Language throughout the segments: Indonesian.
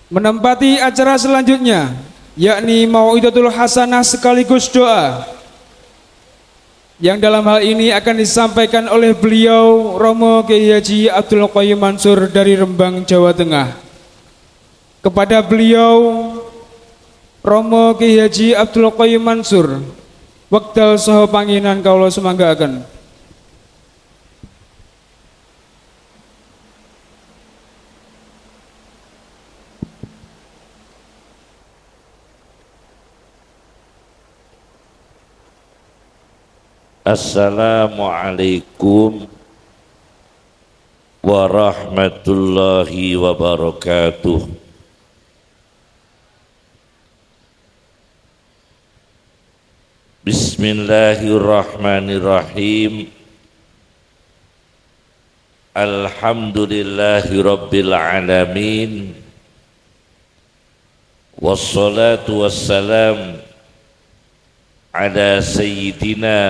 menempati acara selanjutnya, yakni Mau'idatul Hasanah sekaligus doa, yang dalam hal ini akan disampaikan oleh beliau Romo Kiai Haji Abdul Qayyum Mansur dari Rembang, Jawa Tengah. Kepada beliau Romo Kiai Haji Abdul Qayyum Mansur, wekdal saha panginan kawula sumanggaaken. Assalamualaikum warahmatullahi wabarakatuh. Bismillahirrahmanirrahim. Alhamdulillahi rabbil alamin. Wassalatu wassalam ala sayyidina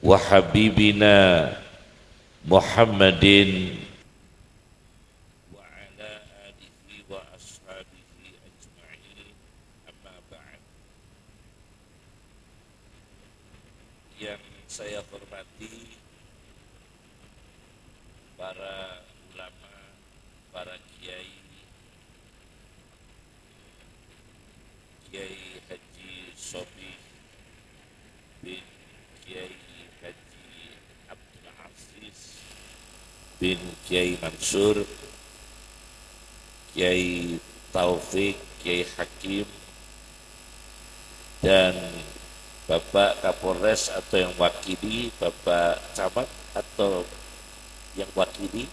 wa habibina Muhammadin wa ala alihi wa ashabihi ajma'in, amma ba'd. Yang saya hormati para ulama, para kiai, Kiai Haji Sobi bin Kiai Haji Abdul Aziz bin Kiai Mansur, Kiai Taufik, Kiai Hakim, dan Bapak Kapolres atau yang wakili, Bapak Camat atau yang wakili,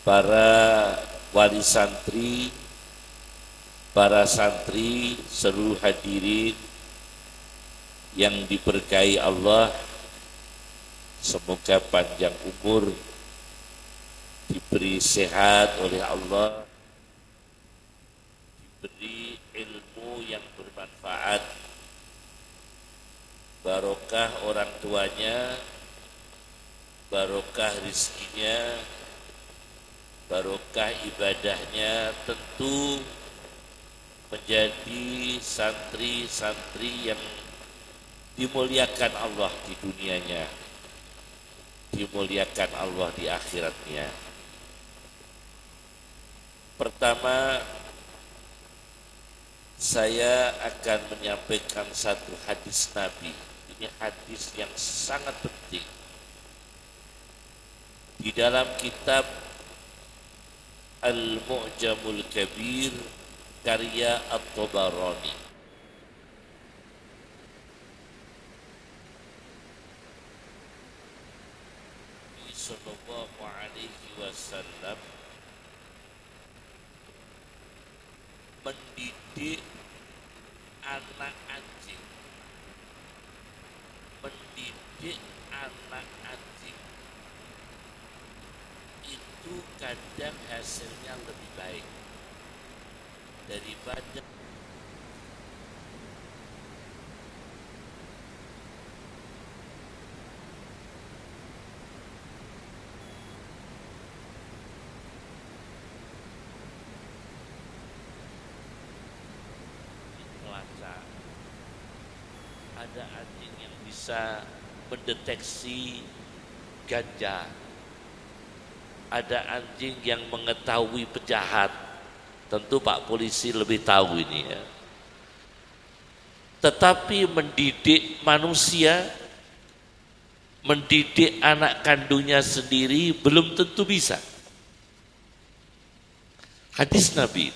para wali santri, para santri, seluruh hadirin yang diberkahi Allah, semoga panjang umur, diberi sehat oleh Allah, diberi ilmu yang bermanfaat, barokah orang tuanya, barokah rizkinya, barokah ibadahnya, tentu menjadi santri-santri yang dimuliakan Allah di dunianya, dimuliakan Allah di akhiratnya. Pertama, saya akan menyampaikan satu hadis Nabi. Ini hadis yang sangat penting. Di dalam kitab Al-Mu'jamul Kabir karya At-Tabarani. Sallallahu alaihi wasallam mendidik anak anjing, mendidik anak anjing itu kadang hasilnya lebih baik daripada pelacak. Ada anjing yang bisa mendeteksi ganja, ada anjing yang mengetahui penjahat. Tentu Pak Polisi lebih tahu ini ya. Tetapi mendidik manusia, mendidik anak kandungnya sendiri belum tentu bisa. Hadis Nabi.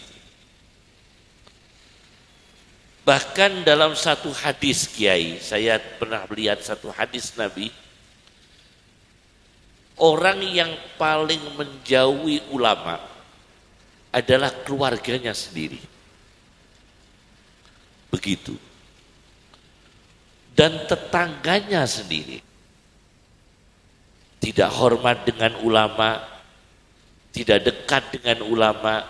Bahkan dalam satu hadis Kiai, saya pernah melihat satu hadis Nabi, orang yang paling menjauhi ulama adalah keluarganya sendiri. Begitu. Dan tetangganya sendiri. Tidak hormat dengan ulama, tidak dekat dengan ulama,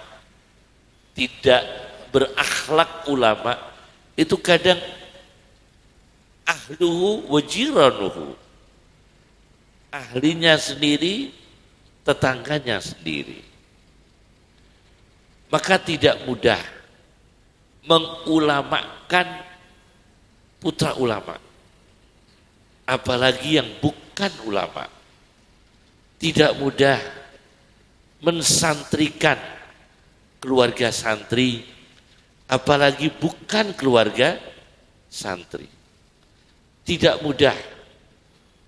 tidak berakhlak ulama, itu kadang ahluhu wa jiranuhu. Ahlinya sendiri, tetangganya sendiri. Maka tidak mudah mengulamakan putra ulama, apalagi yang bukan ulama. Tidak mudah mensantrikan keluarga santri, apalagi bukan keluarga santri. Tidak mudah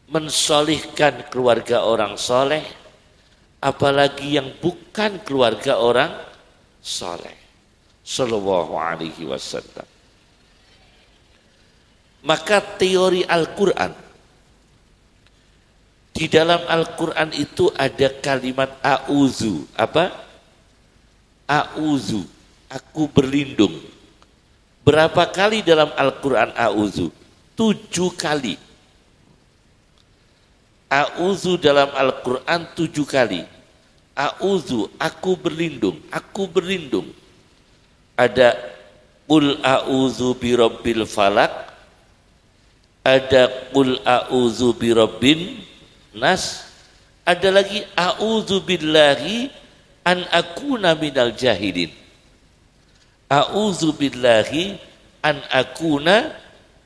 mensolihkan keluarga orang soleh, apalagi yang bukan keluarga orang soleh. Sallallahu alaihi wasallam. Maka teori Al-Quran, di dalam Al-Quran itu ada kalimat a'udzu. Apa? A'udzu, aku berlindung. Berapa kali dalam Al-Quran a'udzu? 7 kali. A'udzu dalam Al-Quran 7 kali. A'udzu, aku berlindung, aku berlindung. Ada qul a'udzu birabbil falak, ada qul a'udzu birabbin nas, ada lagi a'udzu billahi an akuna minal jahilin. A'udzu billahi an akuna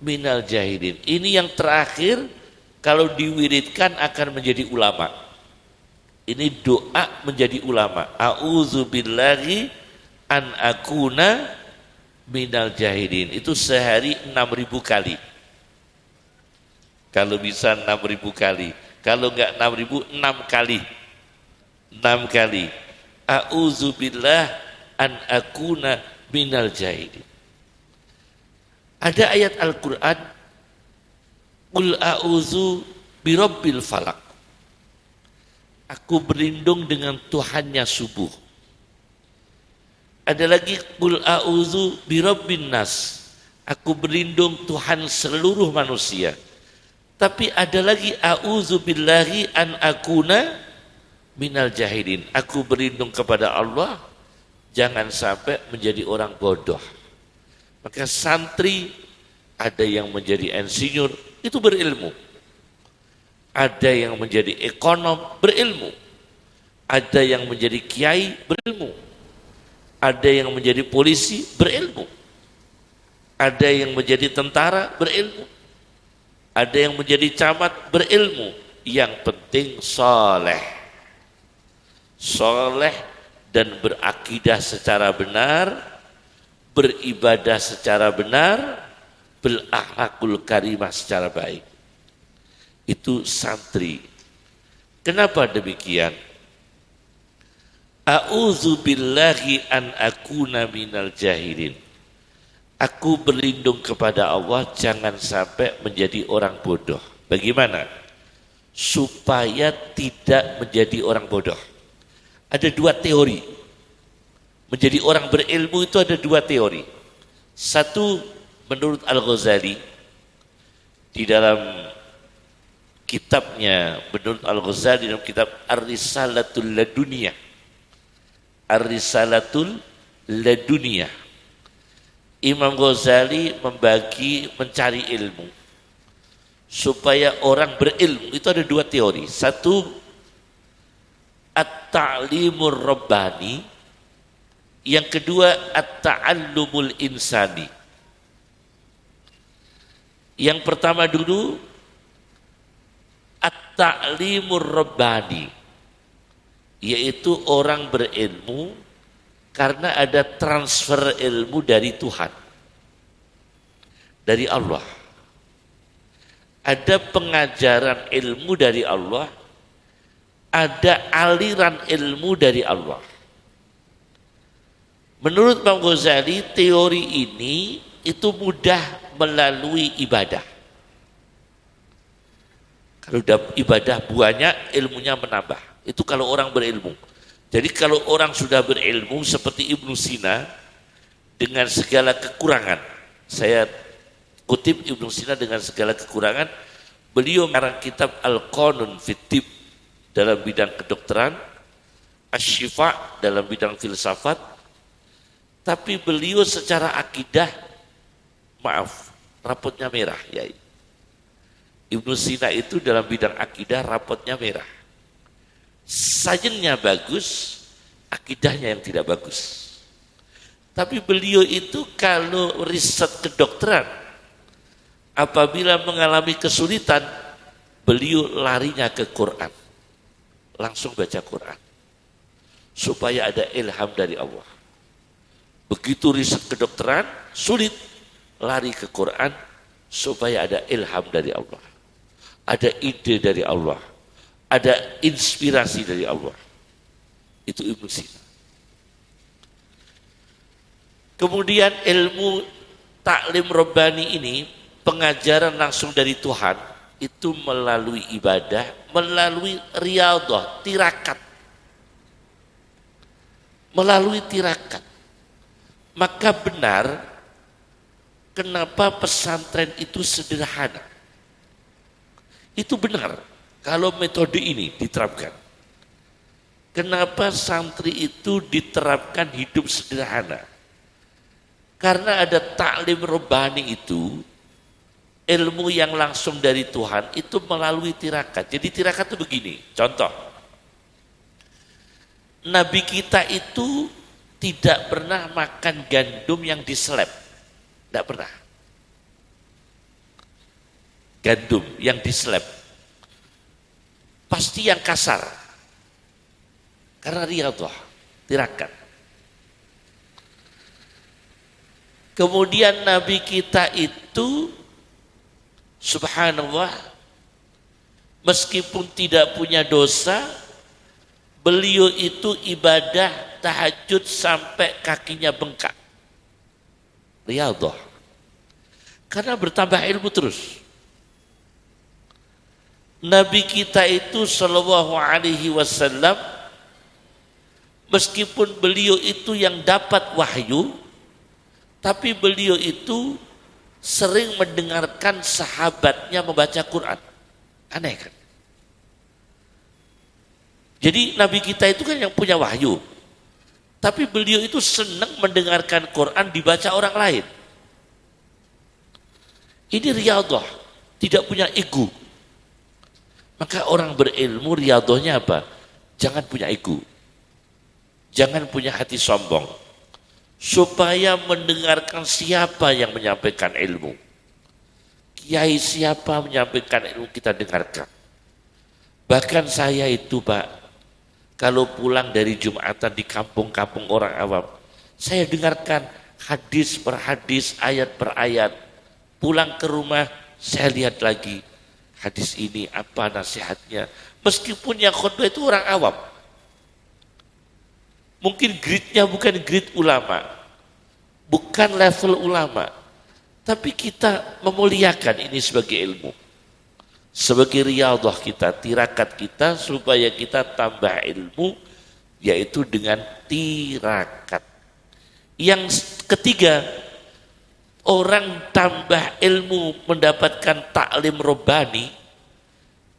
minal jahilin. Ini yang terakhir, kalau diwiridkan akan menjadi ulama. Ini doa menjadi ulama. A'udzu billahi an akuna minal jahilin. Itu sehari 6.000 kali. Kalau bisa 6.000 kali. Kalau enggak 6.000, 6 kali. 6 kali. A'udzu billah an akuna minal jahilin. Ada ayat Al-Quran, qul a'udzu birabbil falak. Aku berlindung dengan Tuhannya subuh. Ada lagi qul a'udzu birabbin nas. Aku berlindung Tuhan seluruh manusia. Tapi ada lagi a'udzu billahi an akuna minal jahilin. Aku berlindung kepada Allah jangan sampai menjadi orang bodoh. Maka santri ada yang menjadi insinyur, itu berilmu. Ada yang menjadi ekonom, berilmu. Ada yang menjadi kiai, berilmu. Ada yang menjadi polisi, berilmu. Ada yang menjadi tentara, berilmu. Ada yang menjadi camat, berilmu. Yang penting soleh. Soleh dan berakidah secara benar, beribadah secara benar, berakhlakul karimah secara baik. Itu santri. Kenapa demikian? A'udzu billahi an akuna minal jahilin. Aku berlindung kepada Allah jangan sampai menjadi orang bodoh. Bagaimana? Supaya tidak menjadi orang bodoh. Ada 2 teori. Menjadi orang berilmu itu ada 2 teori. Satu, menurut Al-Ghazali, di dalam kitabnya, menurut Al-Ghazali dalam kitab Ar-Risalatul Laduniyah. Ar-Risalatul Laduniyah. Imam Ghazali membagi mencari ilmu. Supaya orang berilmu itu ada 2 teori. Satu, at-ta'limur rabbani. Yang kedua, at-ta'allumul insani. Yang pertama dulu, at-ta'limur rabbani, yaitu orang berilmu karena ada transfer ilmu dari Tuhan, dari Allah. Ada pengajaran ilmu dari Allah, ada aliran ilmu dari Allah. Menurut Imam Ghazali, teori ini itu mudah melalui ibadah. Kalau ibadah banyak, ilmunya menambah. Itu kalau orang berilmu. Jadi kalau orang sudah berilmu seperti Ibnu Sina dengan segala kekurangan, saya kutip Ibnu Sina dengan segala kekurangan, beliau mengarang kitab Al-Qanun fit Tib dalam bidang kedokteran, Asy-Syifa dalam bidang filsafat, tapi beliau secara akidah, maaf, rapotnya merah, ya. Ibnu Sina itu dalam bidang akidah rapotnya merah. Sajennya bagus, akidahnya yang tidak bagus. Tapi beliau itu kalau riset kedokteran, apabila mengalami kesulitan, beliau larinya ke Quran. Langsung baca Quran. Supaya ada ilham dari Allah. Begitu riset kedokteran, sulit, lari ke Quran, supaya ada ilham dari Allah. Ada ide dari Allah. Ada inspirasi dari Allah. Itu Ibnu Sina. Kemudian ilmu taklim Rabbani ini, pengajaran langsung dari Tuhan, itu melalui ibadah, melalui riyadhah, tirakat. Melalui tirakat. Maka benar, kenapa pesantren itu sederhana. Itu benar, kalau metode ini diterapkan. Kenapa santri itu diterapkan hidup sederhana? Karena ada taklim Rabbani itu, ilmu yang langsung dari Tuhan itu melalui tirakat. Jadi tirakat itu begini, contoh. Nabi kita itu tidak pernah makan gandum yang diselep. Tidak pernah. Gandum yang diselep. Pasti yang kasar. Karena riyadhah, tirakat. Kemudian Nabi kita itu subhanallah, meskipun tidak punya dosa, beliau itu ibadah tahajud sampai kakinya bengkak. Riyadhah. Karena bertambah ilmu terus. Nabi kita itu sallallahu alaihi wasallam, meskipun beliau itu yang dapat wahyu, tapi beliau itu sering mendengarkan sahabatnya membaca Quran. Aneh kan? Jadi Nabi kita itu kan yang punya wahyu. Tapi beliau itu senang mendengarkan Quran dibaca orang lain. Ini riyadhah, tidak punya ego. Maka orang berilmu riyadhahnya apa? Jangan punya ego. Jangan punya hati sombong. Supaya mendengarkan siapa yang menyampaikan ilmu. Kiai siapa menyampaikan ilmu kita dengarkan. Bahkan saya itu Pak, kalau pulang dari Jumatan di kampung-kampung orang awam, saya dengarkan hadis per hadis, ayat per ayat. Pulang ke rumah, saya lihat lagi hadis ini apa nasihatnya. Meskipun yang khutbah itu orang awam. Mungkin grade-nya bukan grade ulama, bukan level ulama, tapi kita memuliakan ini sebagai ilmu, sebagai riyadhah kita, tirakat kita, supaya kita tambah ilmu, yaitu dengan tirakat. Yang ketiga, orang tambah ilmu mendapatkan taklim Rabbani,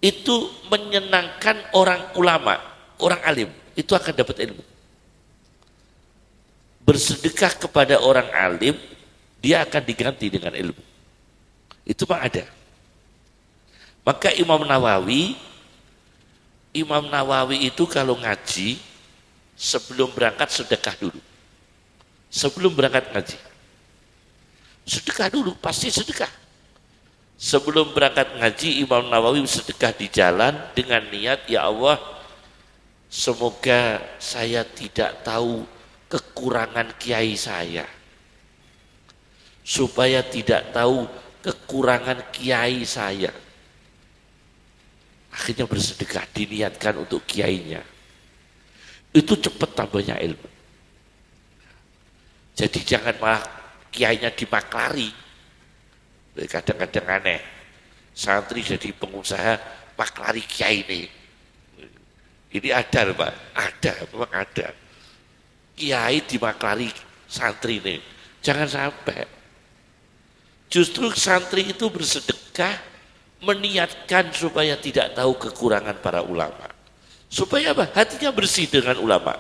itu menyenangkan orang ulama, orang alim, itu akan dapat ilmu. Bersedekah kepada orang alim, dia akan diganti dengan ilmu. Itu mah ada. Maka Imam Nawawi itu kalau ngaji, sebelum berangkat sedekah dulu. Sebelum berangkat ngaji. Sedekah dulu, pasti sedekah. Sebelum berangkat ngaji, Imam Nawawi sedekah di jalan dengan niat, ya Allah, semoga saya tidak tahu kekurangan kiai saya, supaya tidak tahu kekurangan kiai saya. Akhirnya bersedekah, diniatkan untuk kiainya. Itu cepat tambahnya ilmu. Jadi jangan malah kiainya dimaklari. Kadang-kadang aneh, santri jadi pengusaha maklari kiai ini. Ini ada Pak, ada, memang ada. Kiai dimaklari santri ini, jangan sampai. Justru santri itu bersedekah, meniatkan supaya tidak tahu kekurangan para ulama. Supaya apa? Hatinya bersih dengan ulama.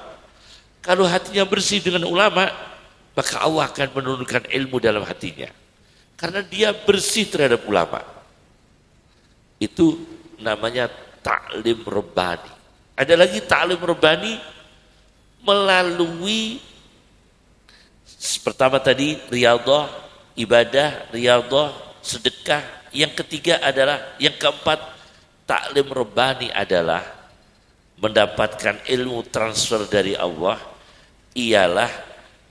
Kalau hatinya bersih dengan ulama, maka Allah akan menurunkan ilmu dalam hatinya. Karena dia bersih terhadap ulama. Itu namanya taklim Rabbani. Ada lagi taklim Rabbani melalui Pertama tadi riyadhah, ibadah, riyadhah, sedekah. Yang ketiga adalah, yang keempat, taklim rabbani adalah mendapatkan ilmu transfer dari Allah, ialah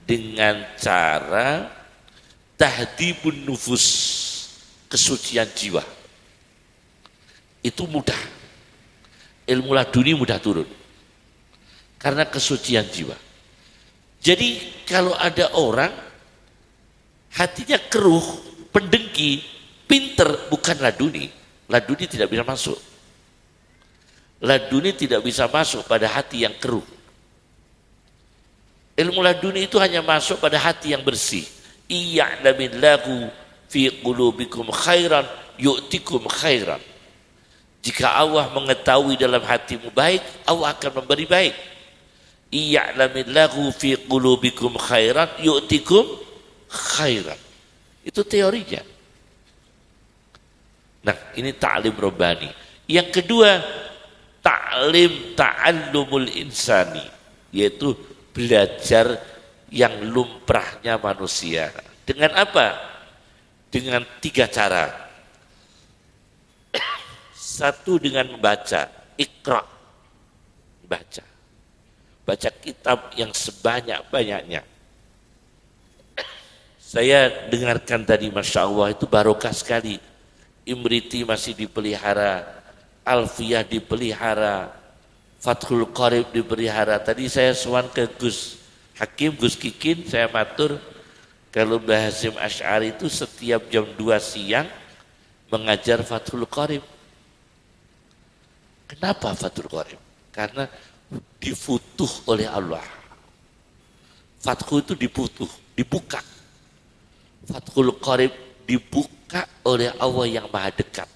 dengan cara tahdibun nufus, kesucian jiwa. Itu mudah. Ilmu laduni mudah turun. Karena kesucian jiwa. Jadi kalau ada orang hatinya keruh, pendengki, pinter, bukan laduni. Laduni tidak bisa masuk. Laduni tidak bisa masuk pada hati yang keruh. Ilmu laduni itu hanya masuk pada hati yang bersih. Iya'lamillahu fi qulubikum khairan yu'tikum khairan. Jika Allah mengetahui dalam hatimu baik, Allah akan memberi baik. Iya'lamillahu fi qulubikum khairan yu'tikum khairan. Itu teorinya. Nah, ini ta'lim rabbani. Yang kedua, ta'lim ta'allumul insani, yaitu belajar yang lumrahnya manusia. Dengan apa? Dengan 3 cara. Satu, dengan membaca, ikra, baca. Baca kitab yang sebanyak-banyaknya. Saya dengarkan tadi, Masya Allah, itu barokah sekali. Imriti masih dipelihara, Alfiyah dipelihara, Fathul Qarib dipelihara. Tadi saya sowan ke Gus Hakim, Gus Kikin, saya matur, kalau Mbah Hasyim Asy'ari itu setiap jam 2 siang mengajar Fathul Qarib. Kenapa Fathul Qarib? Karena difutuh oleh Allah. Fathu itu dibuka. Fathul Qarib dibuka oleh Allah yang maha dekat.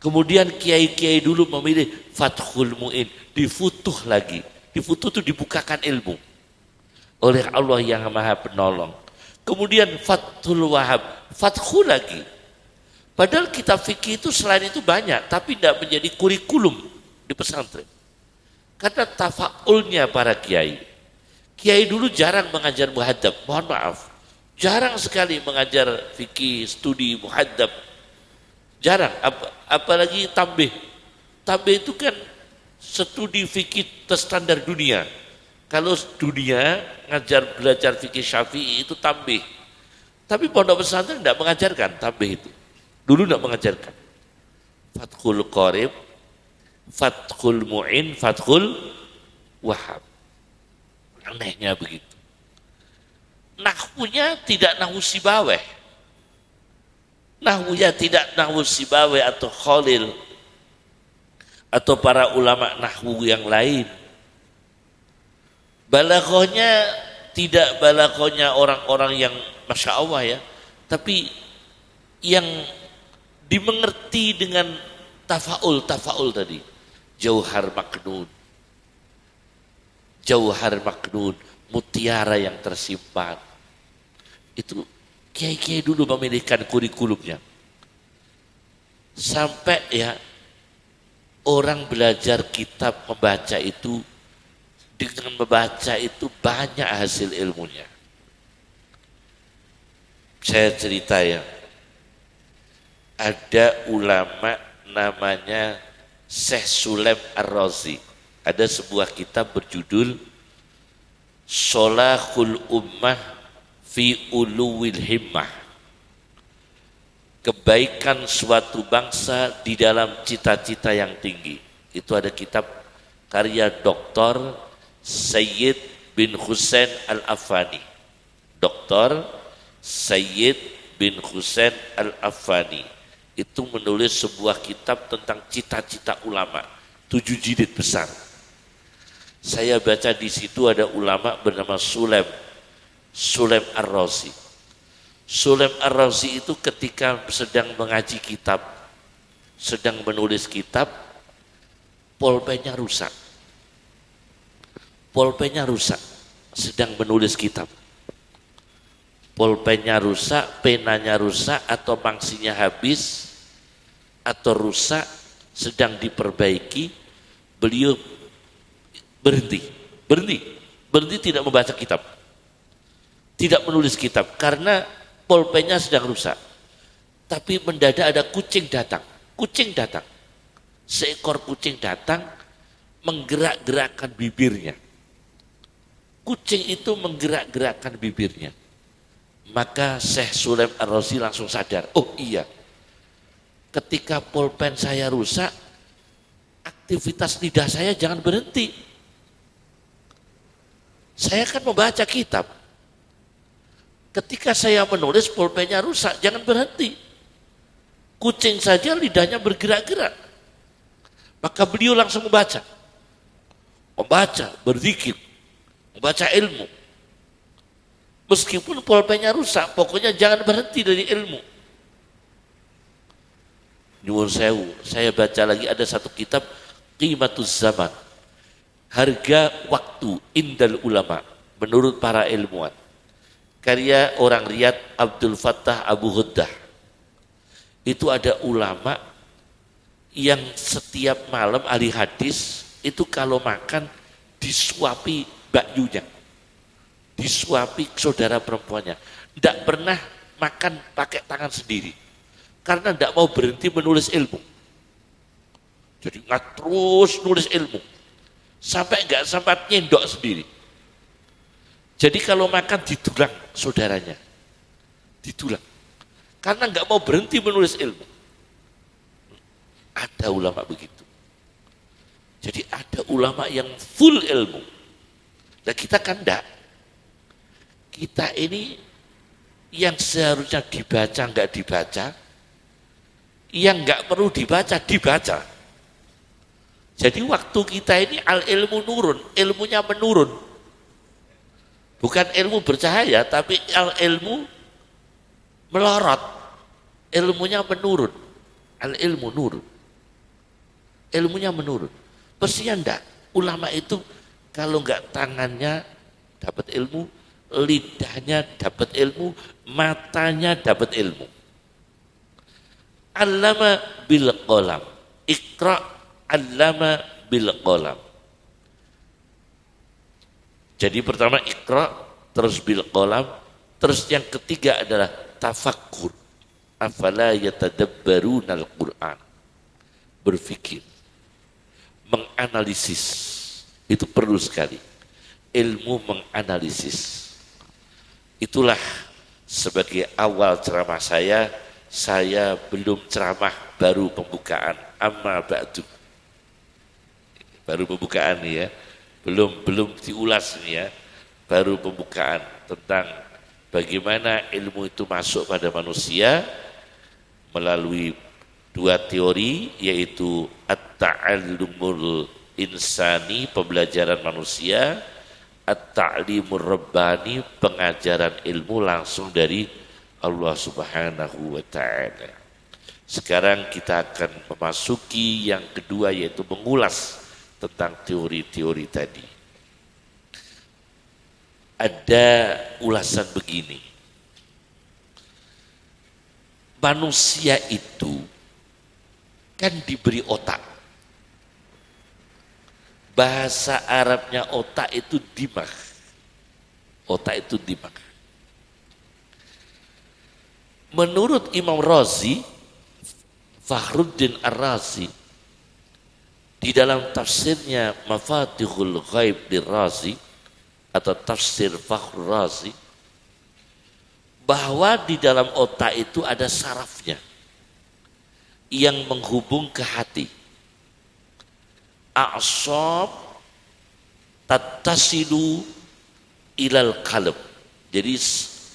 Kemudian kiai-kiai dulu memilih Fathul Mu'in, difutuh lagi. Difutuh itu dibukakan ilmu oleh Allah yang maha penolong. Kemudian Fathul Wahab, Fathu lagi. Padahal kitab fikih itu selain itu banyak, tapi tidak menjadi kurikulum di pesantren. Karena tafaulnya para kiai. Kiai dulu jarang mengajar muhadzab, mohon maaf. Jarang sekali mengajar fikih, studi muhadzab. Jarang, apalagi tambih. Tambih itu kan studi fikih terstandar dunia. Kalau dunia belajar fikih Syafi'i itu tambih. Tapi pondok pesantren tidak mengajarkan tambih itu. Dulu tidak mengajarkan. Fathul Qarib, Fathul Mu'in, Fathul Wahab. Anehnya begitu. Nahwunya tidak nahwu Sibaweh. Nahwunya tidak nahwu Sibaweh atau Khalil atau para ulama nahwu yang lain. Balaghahnya tidak balaghahnya orang-orang yang Masya Allah ya, tapi yang dimengerti dengan tafaul tadi. Jauhar maknun, mutiara yang tersimpan. Itu kiai-kiai dulu memilihkan kurikulumnya. Sampai ya orang belajar kitab membaca itu, dengan membaca itu banyak hasil ilmunya. Saya cerita ya, ada ulama namanya Syekh Sulaim Ar-Razi. Ada sebuah kitab berjudul Sholahul Ummah fi Uluwil Himmah. Kebaikan suatu bangsa di dalam cita-cita yang tinggi. Itu ada kitab karya Dr. Sayyid bin Husain Al-Affani. Dr. Sayyid bin Husain Al-Affani itu menulis sebuah kitab tentang cita-cita ulama, 7 jilid besar. Saya baca di situ ada ulama bernama Sulaim Ar-Razi. Sulaim Ar-Razi itu ketika sedang mengaji kitab, sedang menulis kitab, pulpennya rusak. Sedang menulis kitab. Pulpennya rusak, penanya rusak, atau mangsinya habis, atau rusak, sedang diperbaiki, beliau berhenti tidak membaca kitab. tidak menulis kitab karena pulpennya sedang rusak. Tapi mendadak ada kucing datang. Kucing datang. Seekor kucing datang menggerak-gerakkan bibirnya. Kucing itu menggerak-gerakkan bibirnya. Maka Syekh Sulaim Ar-Razi langsung sadar, oh iya, ketika pulpen saya rusak, aktivitas lidah saya jangan berhenti. Saya kan membaca kitab. Ketika saya menulis pulpennya rusak, jangan berhenti. Kucing saja lidahnya bergerak-gerak. Maka beliau langsung membaca, berzikir, membaca ilmu. Meskipun pulpennya rusak, pokoknya jangan berhenti dari ilmu. Nyuwun sewu, saya baca lagi ada satu kitab Qimatuz Zaman, harga waktu indal ulama menurut para ilmuwan, karya orang Riyadh Abdul Fattah Abu Huddah. Itu ada ulama yang setiap malam ahli hadis itu kalau makan disuapi bakyunya, disuapi saudara perempuannya, tidak pernah makan pakai tangan sendiri karena tidak mau berhenti menulis ilmu. Jadi nggak terus nulis ilmu sampai nggak sempat nyendok sendiri. Jadi kalau makan didulang saudaranya, didulang karena nggak mau berhenti menulis ilmu. Ada ulama begitu. Jadi ada ulama yang full ilmu. Nah kita kan enggak. Kita ini yang seharusnya dibaca nggak dibaca, yang nggak perlu dibaca dibaca. Jadi waktu kita ini al ilmu nurun, ilmunya menurun. Bukan ilmu bercahaya, tapi al ilmu melorot, ilmunya menurun. Al ilmu nurun, ilmunya menurun. Pastinya enggak. Ulama itu kalau enggak tangannya dapat ilmu, lidahnya dapat ilmu, matanya dapat ilmu. Allama bil qalam, iqra allama bil qalam. Jadi pertama iqra, terus bil qalam, terus yang ketiga adalah tafakkur. Afala yatadabbaruna al-Qur'an. Berpikir, menganalisis, itu perlu sekali. Ilmu menganalisis. Itulah sebagai awal ceramah saya belum ceramah, baru pembukaan. Amma ba'du. Baru pembukaan nih ya. Belum diulas nih ya. Baru pembukaan tentang bagaimana ilmu itu masuk pada manusia melalui dua teori, yaitu at-ta'allumul insani, pembelajaran manusia, at-ta'limur rabbani, pengajaran ilmu langsung dari Allah Subhanahu wa ta'ala. Sekarang kita akan memasuki yang kedua, yaitu mengulas tentang teori-teori tadi. Ada ulasan begini, manusia itu kan diberi otak. Bahasa Arabnya otak itu dimag. Otak itu dimag. Menurut Imam Razi, Fakhruddin Ar-Razi, di dalam tafsirnya Mafatihul Ghaib Dir-Razi atau tafsir Fakhrur Razi, bahwa di dalam otak itu ada sarafnya yang menghubung ke hati. A'sab tattasilu ilal qalb. Jadi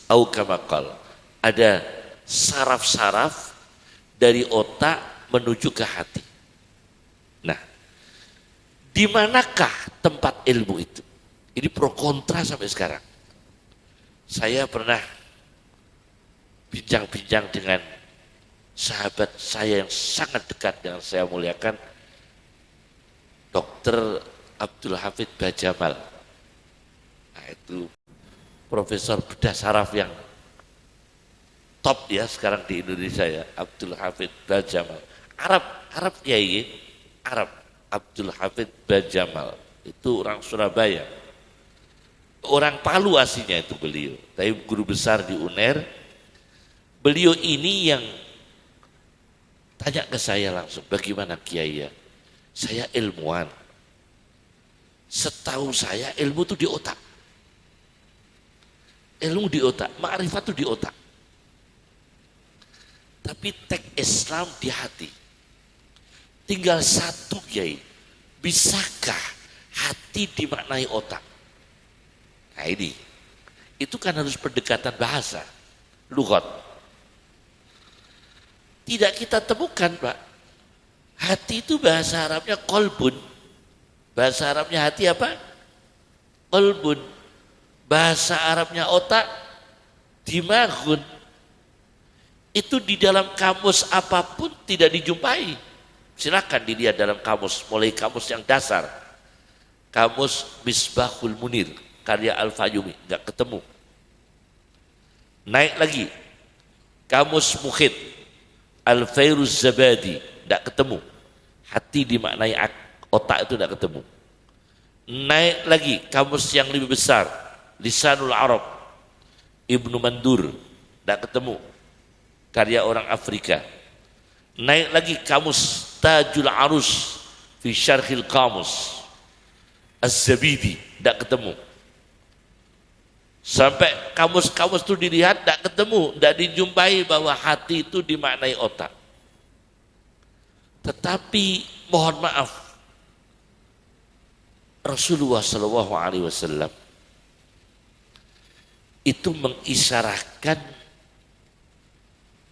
au kama qala, ada saraf-saraf dari otak menuju ke hati. Nah, di manakah tempat ilmu itu? Ini pro kontra sampai sekarang. Saya pernah bincang-bincang dengan sahabat saya yang sangat dekat dengan saya muliakan, Dr. Abdul Hafid Bajamal. Nah, itu profesor bedah saraf yang top ya sekarang di Indonesia ya, Abdul Hafid Bajamal. Arab Kiai, Arab Abdul Hafid Bajamal. Itu orang Surabaya. Orang Palu aslinya itu beliau, tapi guru besar di UNER. Beliau ini yang tanya ke saya langsung, bagaimana Kiai ya? Saya ilmuwan. Setahu saya ilmu itu di otak. Ilmu di otak, ma'rifat itu di otak. Tapi teks Islam di hati. Tinggal satu Kiai, bisakah hati dimaknai otak? Nah ini, itu kan harus pendekatan bahasa, lughat. Tidak kita temukan Pak. Hati itu bahasa Arabnya kolbun. Bahasa Arabnya hati apa? Kolbun. Bahasa Arabnya otak, dimagun. Itu di dalam kamus apapun tidak dijumpai. Silakan dilihat dalam kamus, mulai kamus yang dasar. Kamus Misbahul Munir, karya Al-Fayumi, enggak ketemu. Naik lagi. Kamus Mukhid, Al-Fairuz Zabadi, enggak ketemu. Hati dimaknai otak itu enggak ketemu. Naik lagi, kamus yang lebih besar, Lisanul Arab, Ibnu Mandur, enggak ketemu. Karya orang Afrika. Naik lagi kamus Tajul Arus fi Syarhil Qamus Az-Zabidi, tidak ketemu. Sampai kamus-kamus itu dilihat, tidak ketemu, tidak dijumpai bahwa hati itu dimaknai otak. Tetapi mohon maaf, Rasulullah SAW itu mengisyaratkan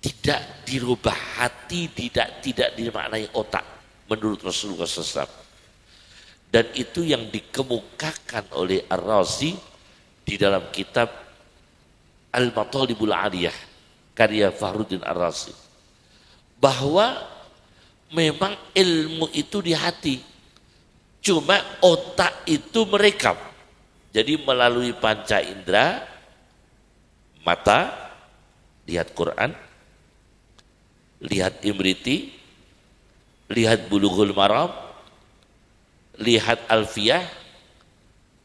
tidak dirubah hati, tidak dimaknai otak menurut Rasulullah SAW. Dan itu yang dikemukakan oleh Ar-Razi di dalam kitab Al-Matalibul Aliyah karya Fahruddin Ar-Razi, bahwa memang ilmu itu di hati, cuma otak itu merekam. Jadi melalui panca indera, mata lihat Quran, lihat Imriti, lihat Bulughul Maram, lihat Alfiyah,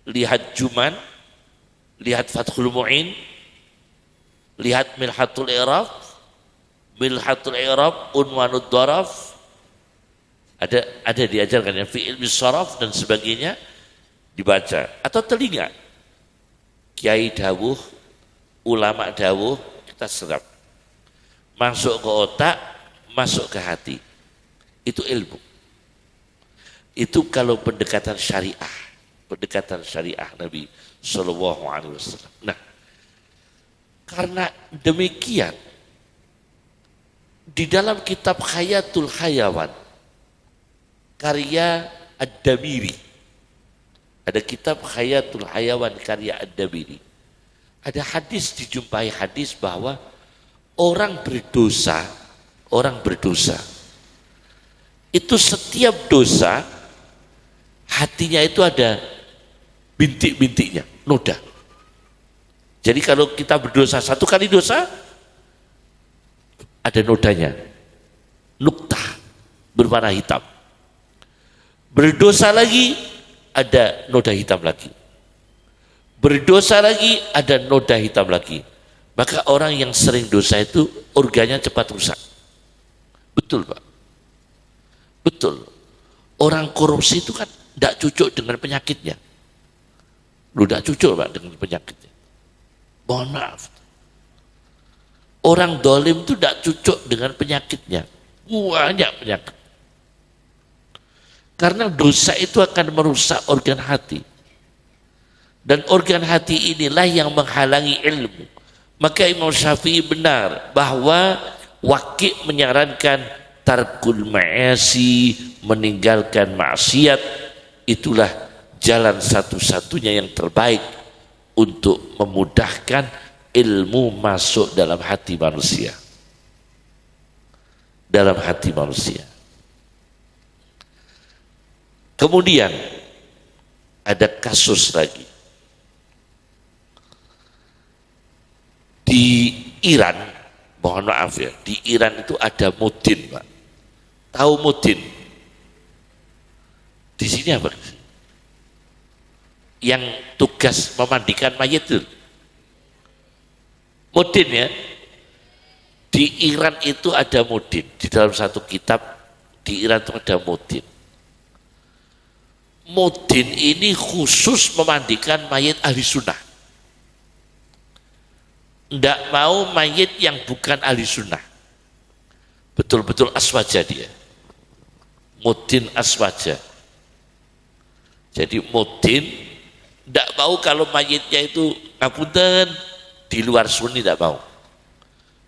lihat Juman, lihat Fathul Mu'in, lihat Milhatul I'rab, Unwanud Daraf, ada diajarkan ya, fi ilmi saraf dan sebagainya, dibaca. Atau telinga, kiai dawuh, ulama dawuh, kita serap. Masuk ke otak, masuk ke hati. Itu ilmu. Itu kalau pendekatan syariah Nabi Sallallahu Alaihi Wasallam. Nah, karena demikian, di dalam kitab Hayatul Hayawan, karya Ad-Damiri, ada kitab Hayatul Hayawan karya Ad-Damiri, ada hadis, dijumpai hadis bahwa orang berdosa itu setiap dosa hatinya itu ada bintik-bintiknya, noda. Jadi kalau kita berdosa satu kali dosa, ada nodanya, nuktah berwarna hitam. Berdosa lagi, ada noda hitam lagi. Berdosa lagi, ada noda hitam lagi. Maka orang yang sering dosa itu organnya cepat rusak. Betul Pak, betul. Orang korupsi itu kan tidak cocok dengan penyakitnya. Lu tidak cocok Pak dengan penyakitnya. Mohon maaf. Orang dolim itu tidak cocok dengan penyakitnya. Banyak penyakit. Karena dosa itu akan merusak organ hati. Dan organ hati inilah yang menghalangi ilmu. Maka Imam Syafi'i benar bahwa Waqi' menyarankan tarkul ma'asi, meninggalkan maksiat, itulah jalan satu-satunya yang terbaik untuk memudahkan ilmu masuk dalam hati manusia. Dalam hati manusia. Kemudian ada kasus lagi. Di Iran, mohon maaf ya, di Iran itu ada mudin Pak. Tahu mudin? Di sini apa? yang tugas memandikan mayit itu. Mudin ya. Di Iran itu ada mudin. Di dalam satu kitab di Iran itu ada mudin. Mudin ini khusus memandikan mayit ahli sunnah. Tidak mau mayit yang bukan ahli sunnah. Betul-betul aswaja dia. Mudin aswaja. Jadi mudin tidak mau kalau mayitnya itu ngapunten di luar sunni, tidak mau.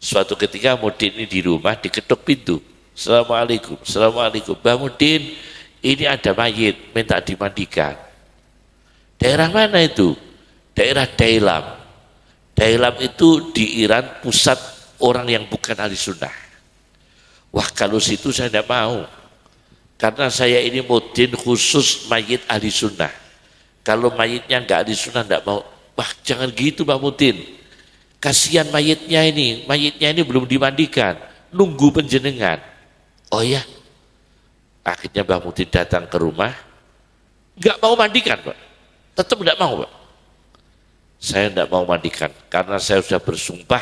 Suatu ketika mudin ini di rumah diketuk pintu. Assalamualaikum, assalamualaikum. Mbah Mudin, ini ada mayit minta dimandikan. Daerah mana itu? Daerah Dailam. Dailam itu di Iran pusat orang yang bukan ahli sunnah. Wah, kalau situ saya tidak mau. Karena saya ini mudin khusus mayit ahli sunnah. Kalau mayitnya enggak ahli sunnah tidak mau. Wah, jangan gitu Mbak Mudin. Kasihan mayitnya ini belum dimandikan. Nunggu penjenengan. Oh ya. Akhirnya Mbak Mudin datang ke rumah. Enggak mau mandikan Pak. Tetap enggak mau Pak. Saya enggak mau mandikan. Karena saya sudah bersumpah.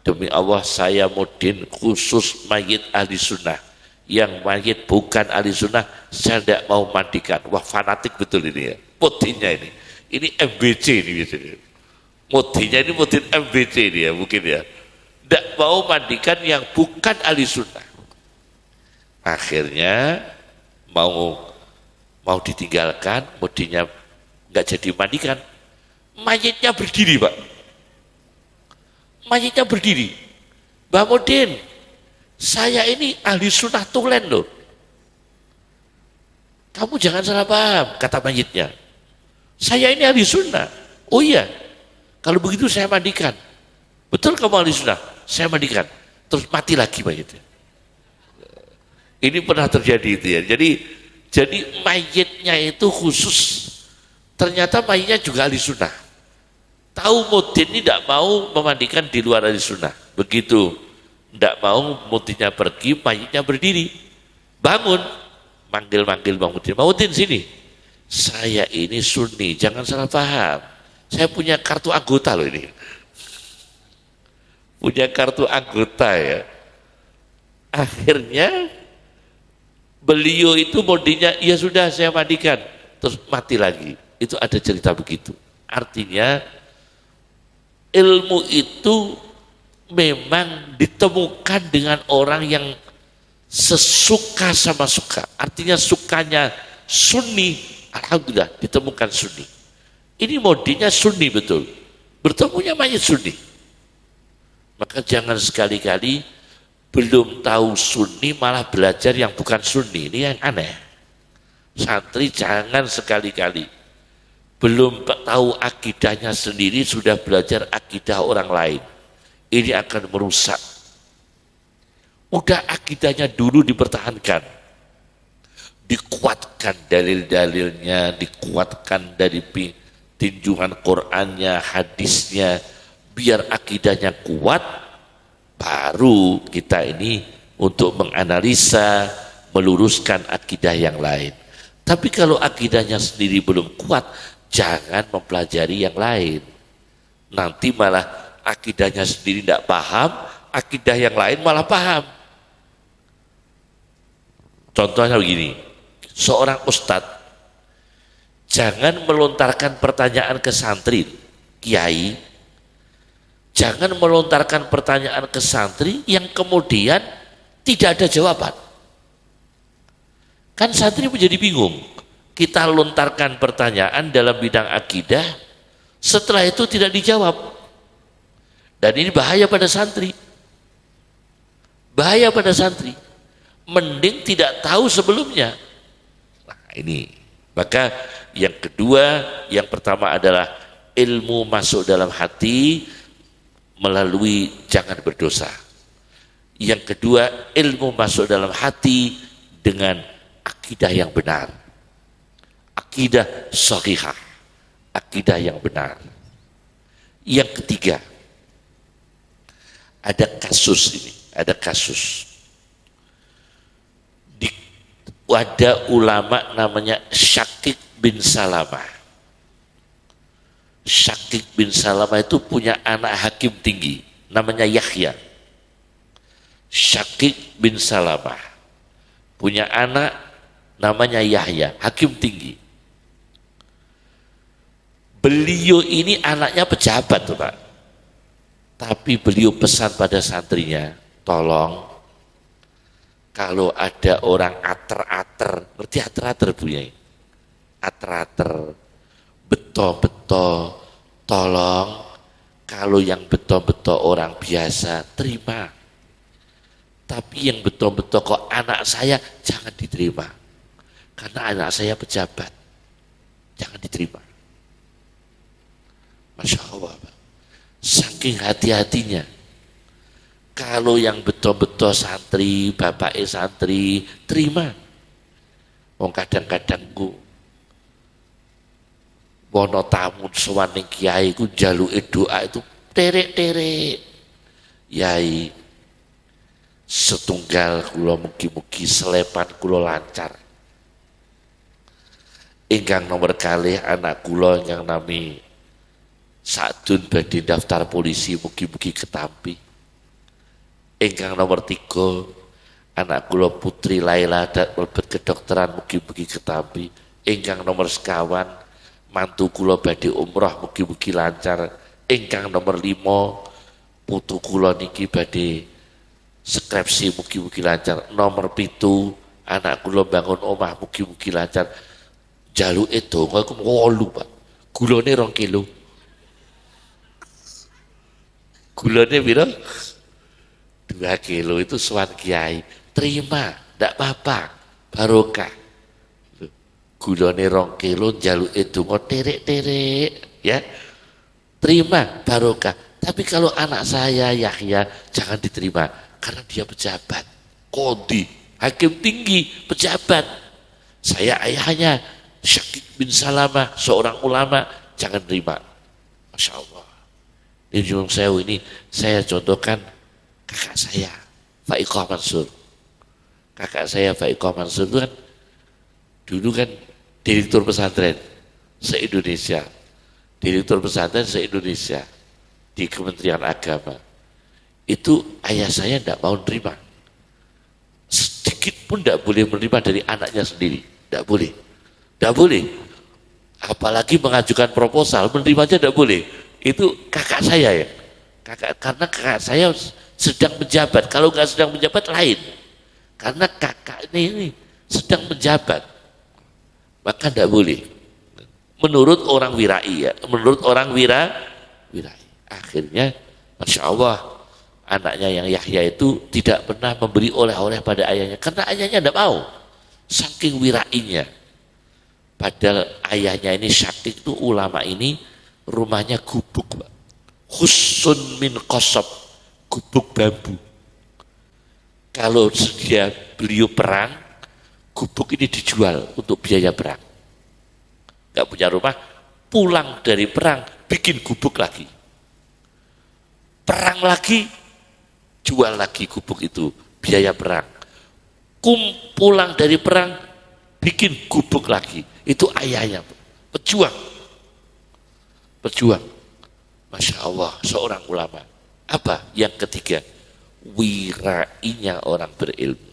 Demi Allah saya mudin khusus mayit ahli sunnah. Yang mayit bukan ahli sunnah saya tidak mau mandikan. Wah, fanatik betul ini ya. Mudinnya ini. Ini MBC ini biasanya. Mudinnya ini mudin MBC ini ya mungkin ya. Tidak mau mandikan yang bukan ahli sunnah. Akhirnya mau ditinggalkan, mudinnya nggak jadi mandikan. Mayitnya berdiri Pak. Mayitnya berdiri. Mbak Mudin, saya ini ahli sunnah tulen loh. Kamu jangan salah paham, kata mayitnya. Saya ini ahli sunnah. Oh iya, kalau begitu saya mandikan. Betul kamu ahli sunnah? Saya mandikan. Terus mati lagi mayitnya. Ini pernah terjadi itu ya. Jadi mayitnya itu khusus. Ternyata mayitnya juga ahli sunnah. Tahu mudin ini tidak mau memandikan di luar ahli sunnah. Begitu tidak mau mudinnya pergi, mayitnya berdiri. Bangun, manggil Bang Mudin. Bang Mudin sini. Saya ini sunni, jangan salah paham. Saya punya kartu anggota loh ini. Punya kartu anggota ya. Akhirnya beliau itu mudinnya, ya sudah saya mandikan. Terus mati lagi. Itu ada cerita begitu. Artinya ilmu itu memang ditemukan dengan orang yang sesuka sama suka. Artinya sukanya sunni, alhamdulillah ditemukan sunni. Ini modinya sunni betul. Bertemunya mayit sunni. Maka jangan sekali-kali belum tahu sunni malah belajar yang bukan sunni. Ini yang aneh. Santri jangan sekali-kali belum tahu akidahnya sendiri sudah belajar akidah orang lain. Ini akan merusak. Udah akidahnya dulu dipertahankan. Dikuatkan dalil-dalilnya, dikuatkan dari tinjungan Qur'annya, hadisnya, biar akidahnya kuat, baru kita ini untuk menganalisa, meluruskan akidah yang lain. Tapi kalau akidahnya sendiri belum kuat, jangan mempelajari yang lain. Nanti malah akidahnya sendiri tidak paham, akidah yang lain malah paham. Contohnya begini, seorang ustadz jangan melontarkan pertanyaan ke santri, kiai, jangan melontarkan pertanyaan ke santri yang kemudian tidak ada jawaban. Kan santri menjadi bingung. Kita lontarkan pertanyaan dalam bidang akidah, setelah itu tidak dijawab. Dan ini bahaya pada santri. Bahaya pada santri. Mending tidak tahu sebelumnya. Nah ini. Maka yang kedua, yang pertama adalah ilmu masuk dalam hati melalui jangan berdosa. Yang kedua, ilmu masuk dalam hati dengan akidah yang benar. Akidah shahihah, akidah yang benar. Yang ketiga, ada kasus ini, ada kasus. Ada ulama namanya Syakik bin Salamah. Syakik bin Salamah itu punya anak hakim tinggi, namanya Yahya. Syakik bin Salamah punya anak namanya Yahya, hakim tinggi. Beliau ini anaknya pejabat tuh Pak. Tapi beliau pesan pada santrinya, tolong kalau ada orang ater-ater, ngerti ater-ater Bu Yai? Ater-ater, beto-beto, tolong kalau yang beto-beto orang biasa terima. Tapi yang beto-beto kok anak saya jangan diterima. Karena anak saya pejabat. Jangan diterima. Masya Allah Pak. Saking hati-hatinya. Kalau yang beto-beto santri, bapaknya santri, terima. Wong kadang-kadang ku wono tamu sowan ning kiai ku njaluke doa itu terek-terek. Yai setunggal kula mugi-mugi selepan kula lancar. Ingkang nomor kalih anak kula yang nami Sadun badhe daftar polisi mugi-mugi ketampi. Ingkang nomor 3 anak kula putri Laila mlebet kedokteran mugi-mugi ketampi. Ingkang nomor 5 mantu kula badhe umrah mugi-mugi lancar. Ingkang nomor 5 putu kula niki badhe skripsi mugi-mugi lancar. Nomor 7 anak kula bangun omah mugi-mugi lancar. Jaluke donga iku 8 Pak. Gulane 2 kilo. Gulane piro? 2 kilo itu sowan kiai. Terima, ndak apa-apa. Barokah. Gulane 2 kilo jaluke donga terek-terek ya. Terima barokah. Tapi kalau anak saya Yahya jangan diterima karena dia pejabat, kodi, hakim tinggi, pejabat. Saya ayahnya Syakik bin Salamah, seorang ulama, jangan terima. Masya Allah. Di Gunung Sewu ini saya contohkan kakak saya, Faiqah Mansur. Kakak saya Faiqah Mansur itu kan dulu kan direktur pesantren se-Indonesia. Direktur pesantren se-Indonesia di Kementerian Agama. Itu ayah saya tidak mau nerima. Sedikit pun tidak boleh menerima dari anaknya sendiri. Tidak boleh. Tidak boleh. Apalagi mengajukan proposal, menerima aja tidak boleh. Itu kakak saya ya. Karena kakak saya sedang menjabat. Kalau nggak sedang menjabat lain. Karena kakak ini sedang menjabat. Maka tidak boleh. Menurut orang wirai ya. Menurut orang wirai. Akhirnya, Masya Allah, anaknya yang Yahya itu tidak pernah memberi oleh-oleh pada ayahnya. Karena ayahnya tidak mau. Saking wirainya. Padahal ayahnya ini Syakik itu ulama ini rumahnya gubuk Pak. Khusun min qasab, gubuk bambu. Kalau sedia beliau perang, gubuk ini dijual untuk biaya perang. Gak punya rumah, pulang dari perang bikin gubuk lagi. Perang lagi, jual lagi gubuk itu, biaya perang. Pulang dari perang, bikin gubuk lagi. Itu ayahnya, pejuang. Pejuang. Masya Allah, seorang ulama. Apa? Yang ketiga, wirainya orang berilmu.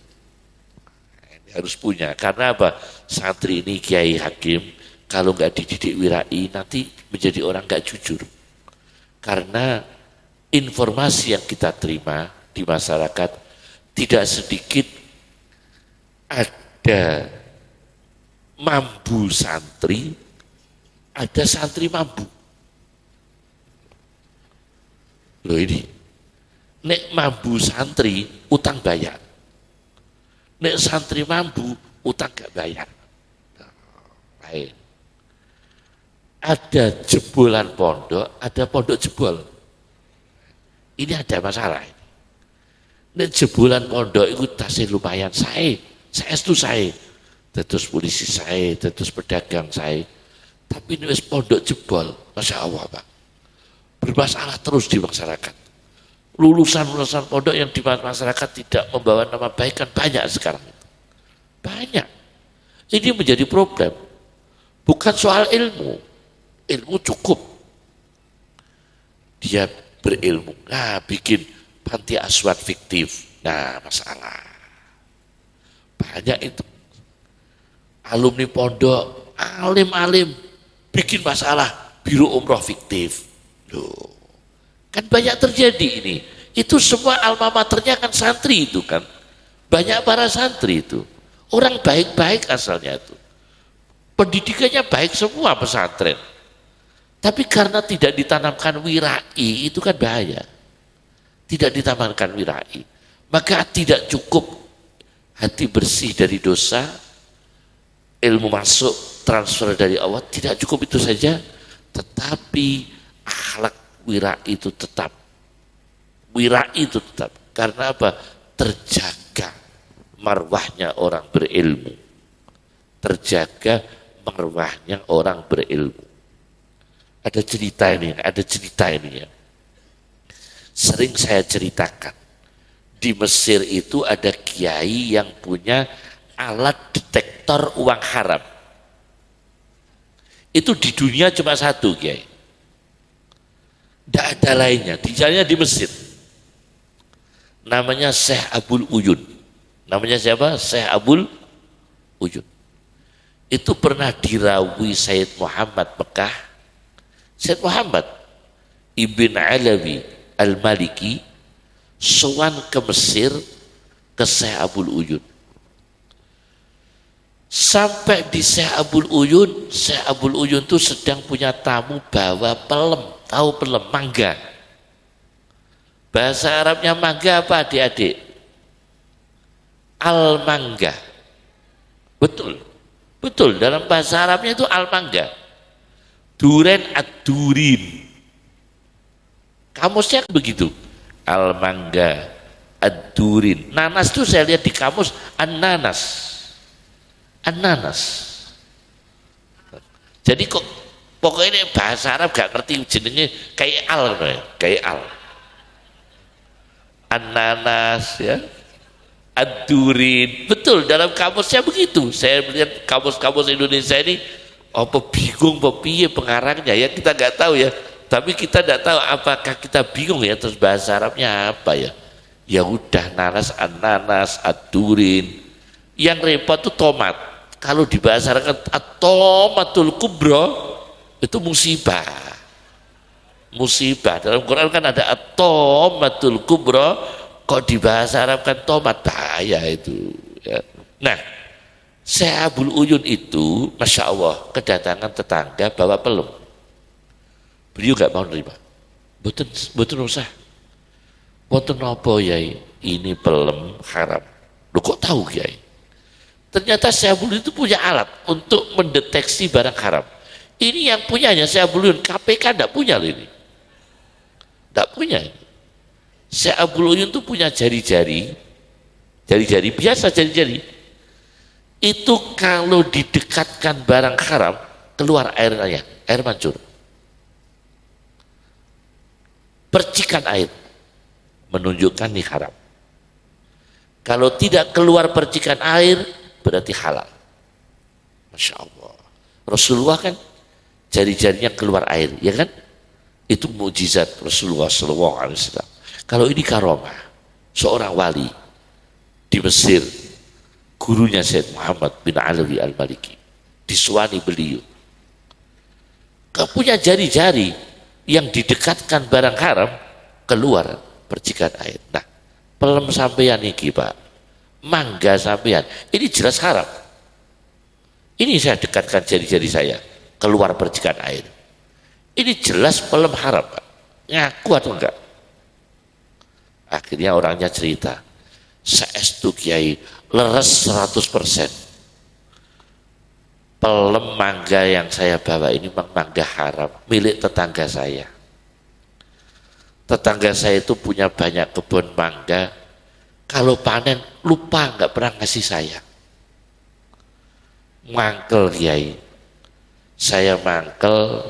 Ini harus punya. Karena apa? Santri ini kiai hakim, kalau nggak dididik wirai, nanti menjadi orang nggak jujur. Karena informasi yang kita terima di masyarakat, tidak sedikit ada mambu santri, ada santri mambu. Loh ini, nek mambu santri utang bayar, nek santri mambu utang gak bayar. Lain. Ada jebolan pondok, ada pondok jebol. Ini ada masalah. Nek jebolan pondok itu tasih lumayan saya itu saya. Terus polisi saya, terus pedagang saya. Tapi ini pondok jebol, Masya Allah Pak. Bermasalah terus di masyarakat. Lulusan-lulusan pondok yang di masyarakat tidak membawa nama baik kan banyak sekarang. Banyak. Ini menjadi problem. Bukan soal ilmu. Ilmu cukup. dia berilmu. Nah, bikin panti asuhan fiktif. Nah, masalah. Banyak itu. Alumni pondok, alim-alim, bikin masalah, biro umroh fiktif. Loh, kan banyak terjadi ini. Itu semua alma maternya kan santri itu kan. Banyak para santri itu. Orang baik-baik asalnya itu. Pendidikannya baik semua pesantren. Tapi karena tidak ditanamkan wirai, itu kan bahaya. Tidak ditanamkan wirai. Maka tidak cukup hati bersih dari dosa, ilmu masuk, transfer dari Allah, tidak cukup itu saja. Tetapi akhlak wirai itu tetap. Wirai itu tetap. Karena apa? Terjaga marwahnya orang berilmu. Terjaga marwahnya orang berilmu. Ada cerita ini ya. Sering saya ceritakan. Di Mesir itu ada kiai yang punya alat detektor uang haram. Itu di dunia cuma satu kiai. Tidak ada lainnya. Dijalnya di Mesir. Namanya Syekh Abul Uyun. Namanya siapa? Syekh Abul Uyun. Itu pernah dirawi Sayyid Muhammad Mekah. Sayyid Muhammad Ibn Alawi Al-Maliki sowan ke Mesir ke Syekh Abul Uyun. Sampai di Syekh Abul Uyun itu sedang punya tamu bawa pelem. Tahu pelem? Mangga. Bahasa Arabnya mangga apa adik-adik? Al-mangga. Betul. Betul, dalam bahasa Arabnya itu al-mangga. Duren ad-durin. Kamusnya begitu. Al-mangga ad-durin. Nanas itu saya lihat di kamus an-nanas. An-nanas. Jadi kok pokoknya bahasa Arab gak ngerti jenenge kayak al, kayak al. An-nanas ya. Ad-durin. Betul, dalam kamusnya begitu. Saya melihat kamus-kamus Indonesia ini apa bingung apa piye pengarangnya ya, kita nggak tahu ya. Tapi kita tidak tahu apakah kita bingung ya terus bahasa Arabnya apa ya. Ya udah nanas, an-nanas, ad-durin. Yang repot itu tomat. Kalau di bahasa Arab at-tomatul kubra itu musibah. Musibah. Dalam Quran kan ada at-tomatul kubra, kok di bahasa Arab kan tomat, bahaya itu ya. Nah, Syekh Abul Uyun itu Masya Allah kedatangan tetangga bawa pelem. Beliau gak mau nerima. Betul usah. Boten apa yai, ini pelem haram. Lu kok tahu yai? Ternyata Syekh Abul Uyun itu punya alat untuk mendeteksi barang haram. Ini yang punyanya Syekh Abul Uyun, KPK tidak punya loh ini. Tidak punya ini. Syekh Abul Uyun itu punya jari-jari biasa jari-jari. Itu kalau didekatkan barang haram, keluar airnya, air mancur. Percikan air menunjukkan ini haram. Kalau tidak keluar percikan air, berarti halal. Masya Allah. Rasulullah kan jari-jarinya keluar air, ya kan? Itu mukjizat Rasulullah SAW. Kalau ini karomah, seorang wali di Mesir, gurunya Syed Muhammad bin Alawi Al-Maliki, disuani beliau. Kau punya jari-jari yang didekatkan barang haram, keluar percikan air. Nah, pelem sampeyan iki Pak, mangga sampeyan, ini jelas haram. Ini saya dekatkan jari-jari saya, keluar percikan air. Ini jelas pelem haram Pak. Ngaku atau enggak? Akhirnya orangnya cerita, saestu kiai leres 100%. Pelem mangga yang saya bawa ini memang mangga haram, milik tetangga saya. Tetangga saya itu punya banyak kebun mangga, kalau panen lupa nggak pernah ngasih saya. Mangkel kiai, saya mangkel,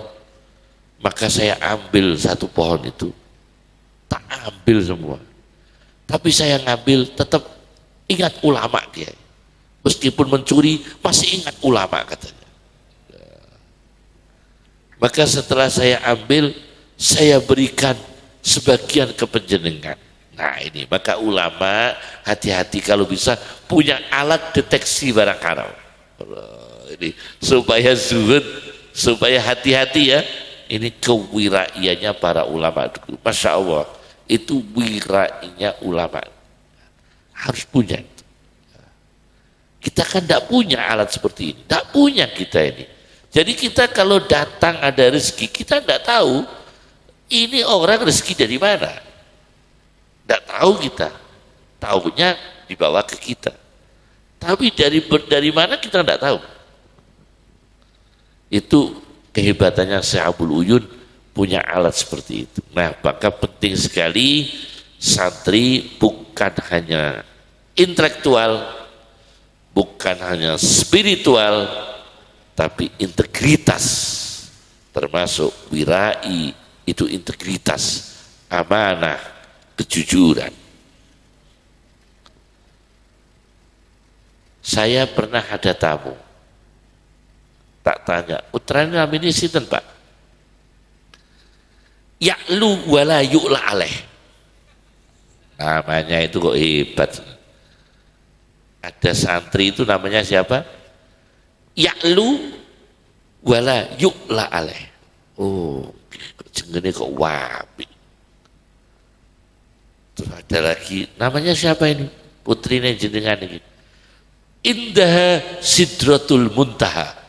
maka saya ambil satu pohon itu, tak ambil semua. Tapi saya ngambil tetap ingat ulama dia. Meskipun mencuri masih ingat ulama katanya. Maka setelah saya ambil, saya berikan sebagian ke panjenengan. Nah ini, maka ulama hati-hati kalau bisa punya alat deteksi barang haram. Ini supaya zuhud, supaya hati-hati ya. Ini kewiraiannya para ulama dulu. Masya Allah, itu wirainya ulama. Harus punya. Kita kan tidak punya alat seperti ini, tidak punya kita ini. Jadi kita kalau datang ada rezeki, kita tidak tahu ini orang rezeki dari mana. Tidak tahu kita, tahunya dibawa ke kita. Tapi dari mana kita tidak tahu. Itu kehebatannya Syekh Abdul Uyun punya alat seperti itu. Nah, maka penting sekali santri bukan hanya intelektual, bukan hanya spiritual, tapi integritas, termasuk wirai, itu integritas, amanah, kejujuran. Saya pernah ada tamu, tak tanya, utrani namanya sinten Pak? Ya'lu wala yu'la alaih. Namanya itu kok hebat. Ada santri itu namanya siapa? Ya'lu wala yu'la alaih. Oh, jenenge kok wapi. Terus ada lagi, namanya siapa ini? Putrinya jenengan ini. Indah Sidratul Muntaha.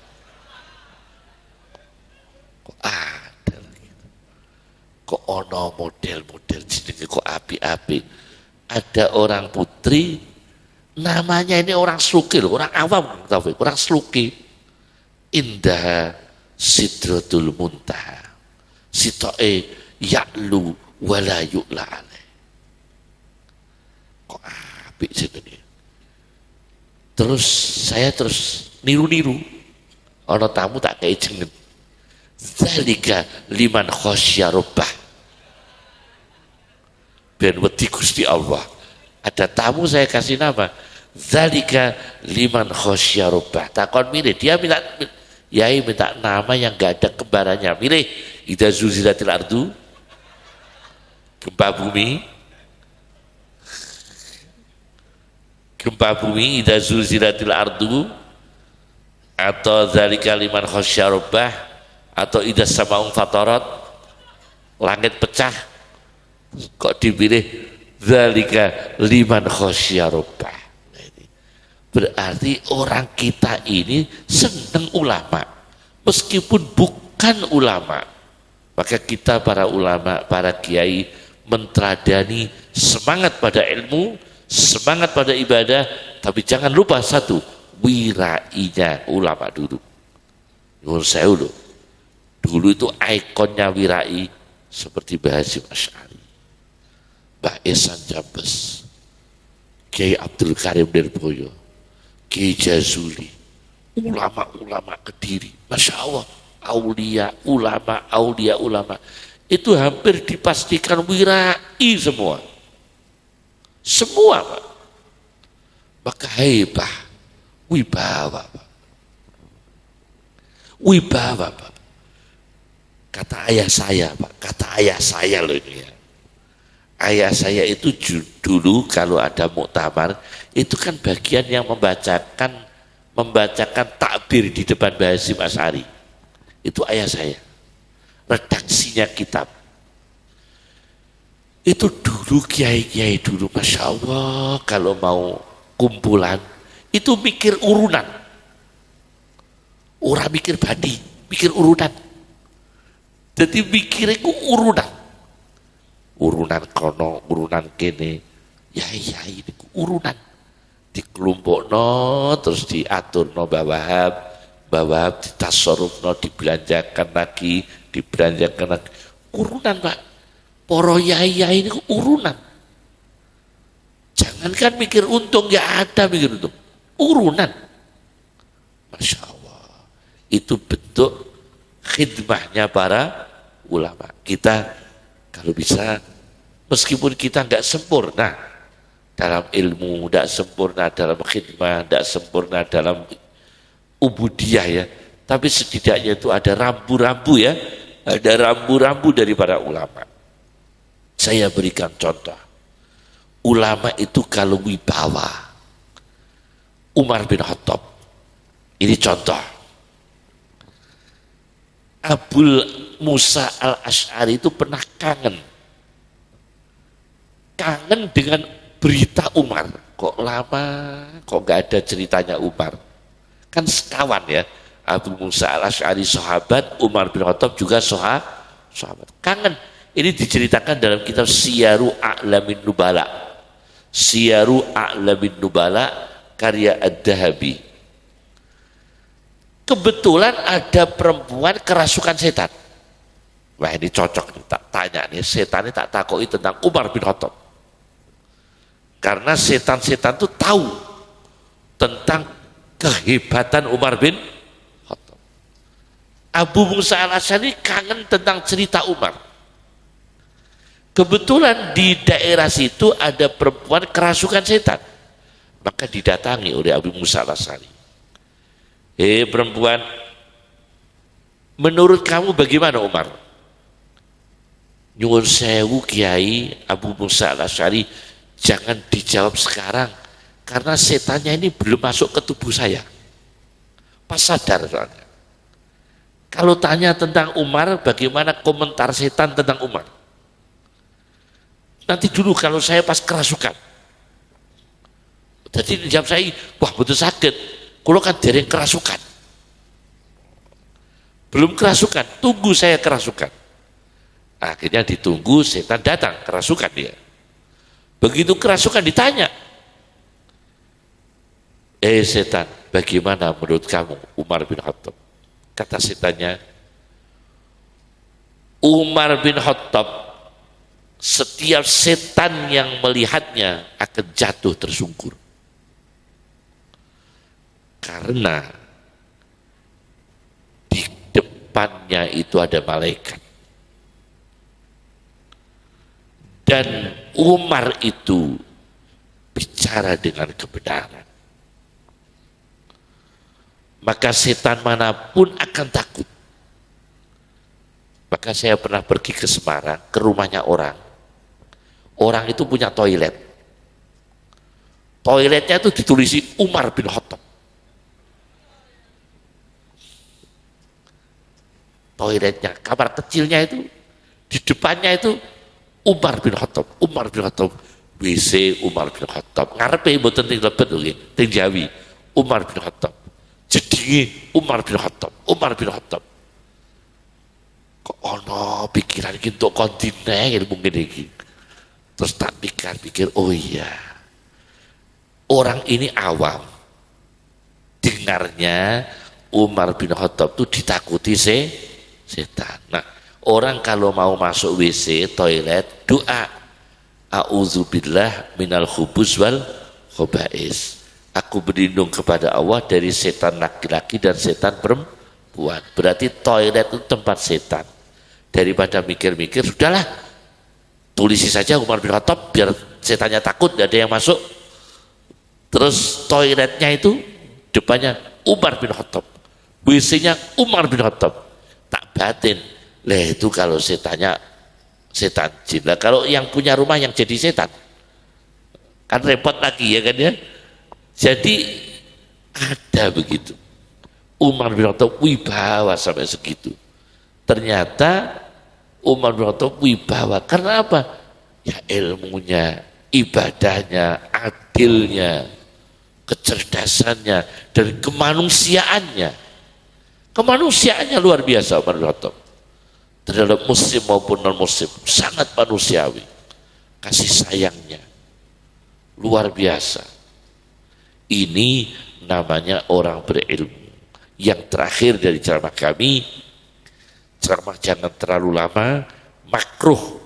Kok ada lagi? Kok ono model-model jenenge kok api-api. Ada orang putri, namanya ini orang sluki loh, orang awam, orang sluki. Indah Sidratul Muntaha. Sitoe ya'lu wala yu'la alaih. Kok api jenenge? Terus saya niru-niru. Ono tamu tak kayak jeneng. Zalika liman khosya rabbah. Ben wedi Gusti Allah. Ada tamu saya kasih nama. Zalika liman khosya rabbah. Takon milih, dia minta Yai minta nama yang gak ada kembarannya. Milih idza zulzilatil ardu, gempa bumi. Gempa bumi idza zulzilatil ardu, atau zalika liman khosya rabbah, atau idza samaa'un fatarat, langit pecah. Kok dipilih zalika liman khosya rabbah? Berarti orang kita ini senang ulama meskipun bukan ulama. Maka kita para ulama, para kiai mentradani semangat pada ilmu, semangat pada ibadah, tapi jangan lupa satu, wirainya ulama dulu. Nyuwun sewu loh. Dulu itu ikonnya wirai seperti Mbah Hasyim Asy'ari, Mbah Ihsan Jambes, Kiai Abdul Karim Nirboyo, Kiai Jazuli, ulama-ulama Kediri, Masya Allah, aulia ulama, itu hampir dipastikan wirai semua. Semua Pak. Maka hebah, wibawa Pak. Wibawa Pak. Kata ayah saya Pak, kata ayah saya loh ini ya. Ayah saya itu dulu kalau ada muktamar, itu kan bagian yang membacakan takbir di depan Mbah Hasyim Asy'ari. Itu ayah saya. Redaksinya kitab. Itu dulu kiai-kiai dulu, Masya Allah, kalau mau kumpulan, itu mikir urunan. Orang mikir badi, mikir urunan. Jadi mikirnya urunan. Urunan kono, urunan kene. Ya ini urunan. Dikelompokno, terus diaturno Mbah Wahab ditasarrufno, dibelanjakan lagi. Urunan Pak. Para yai ini urunan. Jangankan mikir untung, ya ada mikir untung. Urunan. Masya Allah. Itu bentuk khidmahnya para ulama. Kita kalau bisa, meskipun kita nggak sempurna dalam ilmu, nggak sempurna dalam khidmah, nggak sempurna dalam ubudiyah ya, tapi setidaknya itu ada rambu-rambu ya, ada rambu-rambu dari para ulama. Saya berikan contoh. Ulama itu kalau wibawa, Umar bin Khattab, ini contoh. Abul Musa al-Ash'ari itu pernah kangen dengan berita Umar. Kok lama, kok gak ada ceritanya Umar. Kan sekawan ya, Abu Musa al-Ash'ari sahabat, Umar bin Khattab juga sahabat. Kangen. Ini diceritakan dalam kitab Siyaru A'lamin Nubala. Siyaru A'lamin Nubala karya Ad-Dahabi. Kebetulan ada perempuan kerasukan setan. Wah ini cocok nih, tak tanya nih, setan ini tak takoi tentang Umar bin Khattab. Karena setan-setan itu tahu tentang kehebatan Umar bin Khattab. Abu Musa al-Ash'ari kangen tentang cerita Umar. Kebetulan di daerah situ ada perempuan kerasukan setan. Maka didatangi oleh Abu Musa al-Ash'ari. Perempuan, menurut kamu bagaimana Umar? Nyuwun sewu Kiai Abu Musa al-Ash'ari, jangan dijawab sekarang karena setannya ini belum masuk ke tubuh saya. Pas sadar soalnya. Kalau tanya tentang Umar, bagaimana komentar setan tentang Umar? Nanti dulu kalau saya pas kerasukan. Jadi dijawab saya, wah betul sakit. Kalau kan dereng kerasukan. Belum kerasukan, tunggu saya kerasukan. Akhirnya ditunggu, setan datang, kerasukan dia. Begitu kerasukan ditanya, setan, bagaimana menurut kamu Umar bin Khattab? Kata setannya, Umar bin Khattab, setiap setan yang melihatnya akan jatuh tersungkur. Karena di depannya itu ada malaikat. Dan Umar itu bicara dengan kebenaran. Maka setan manapun akan takut. Maka saya pernah pergi ke Semarang, ke rumahnya orang. Orang itu punya toilet. Toiletnya itu ditulisi Umar bin Khattab. Toiletnya, kamar kecilnya itu, di depannya itu Umar bin Khattab, Umar bin Khattab, WC Umar bin Khattab, ngarepe mboten teng lebet lho nggih, teng Jawi, Umar bin Khattab. Jedinge Umar bin Khattab, Umar bin Khattab. Kok ono pikiran iki entuk kontine ilmu ngene iki. Terus tak pikir-pikir, oh iya. Orang ini awam. Dengarnya Umar bin Khattab itu ditakuti setan. Nah, orang kalau mau masuk WC, toilet, doa a'udzubillah minal khubuz wal khobais. Aku berlindung kepada Allah dari setan laki-laki dan setan perempuan. Berarti toilet itu tempat setan. Daripada mikir-mikir, sudahlah, tulisi saja Umar bin Khattab biar setannya takut, tidak ada yang masuk. Terus toiletnya itu depannya Umar bin Khattab, WC-nya Umar bin Khattab. Tak batin, lah itu kalau setannya setan jin. Lah kalau yang punya rumah yang jadi setan, kan repot lagi ya kan ya. Jadi ada begitu. Umar bin Khattab wibawa sampai segitu. Ternyata Umar bin Khattab wibawa karena apa? Ya ilmunya, ibadahnya, adilnya, kecerdasannya, dan kemanusiaannya. Kemanusiaannya luar biasa Umar bin Khattab. Terhadap muslim maupun non muslim, sangat manusiawi. Kasih sayangnya luar biasa. Ini namanya orang berilmu. Yang terakhir dari ceramah kami, ceramah jangan terlalu lama, makruh.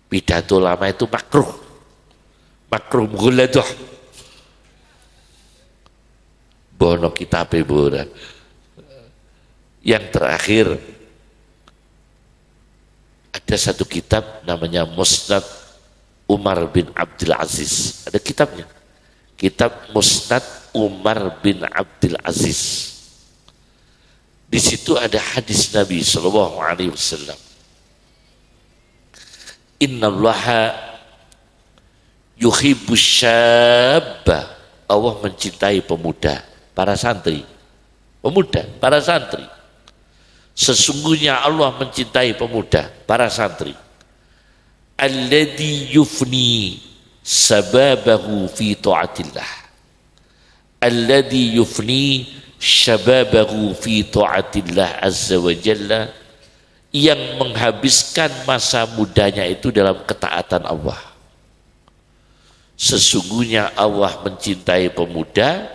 Pidato lama itu makruh. Makruh mughalladah. Bono kitabe bora. Yang terakhir, ada satu kitab namanya Musnad Umar bin Abdul Aziz. Ada kitabnya. Kitab Musnad Umar bin Abdul Aziz. Di situ ada hadis Nabi Shallallahu Alaihi Wasallam. Innallaha yuhibbus syabba. Allah mencintai pemuda, para santri. Pemuda, para santri. Sesungguhnya Allah mencintai pemuda, para santri. Alladhi yufni sababahu fi ta'atillah. Alladhi yufni syababahu fi ta'atillah azza wa jalla, yang menghabiskan masa mudanya itu dalam ketaatan Allah. Sesungguhnya Allah mencintai pemuda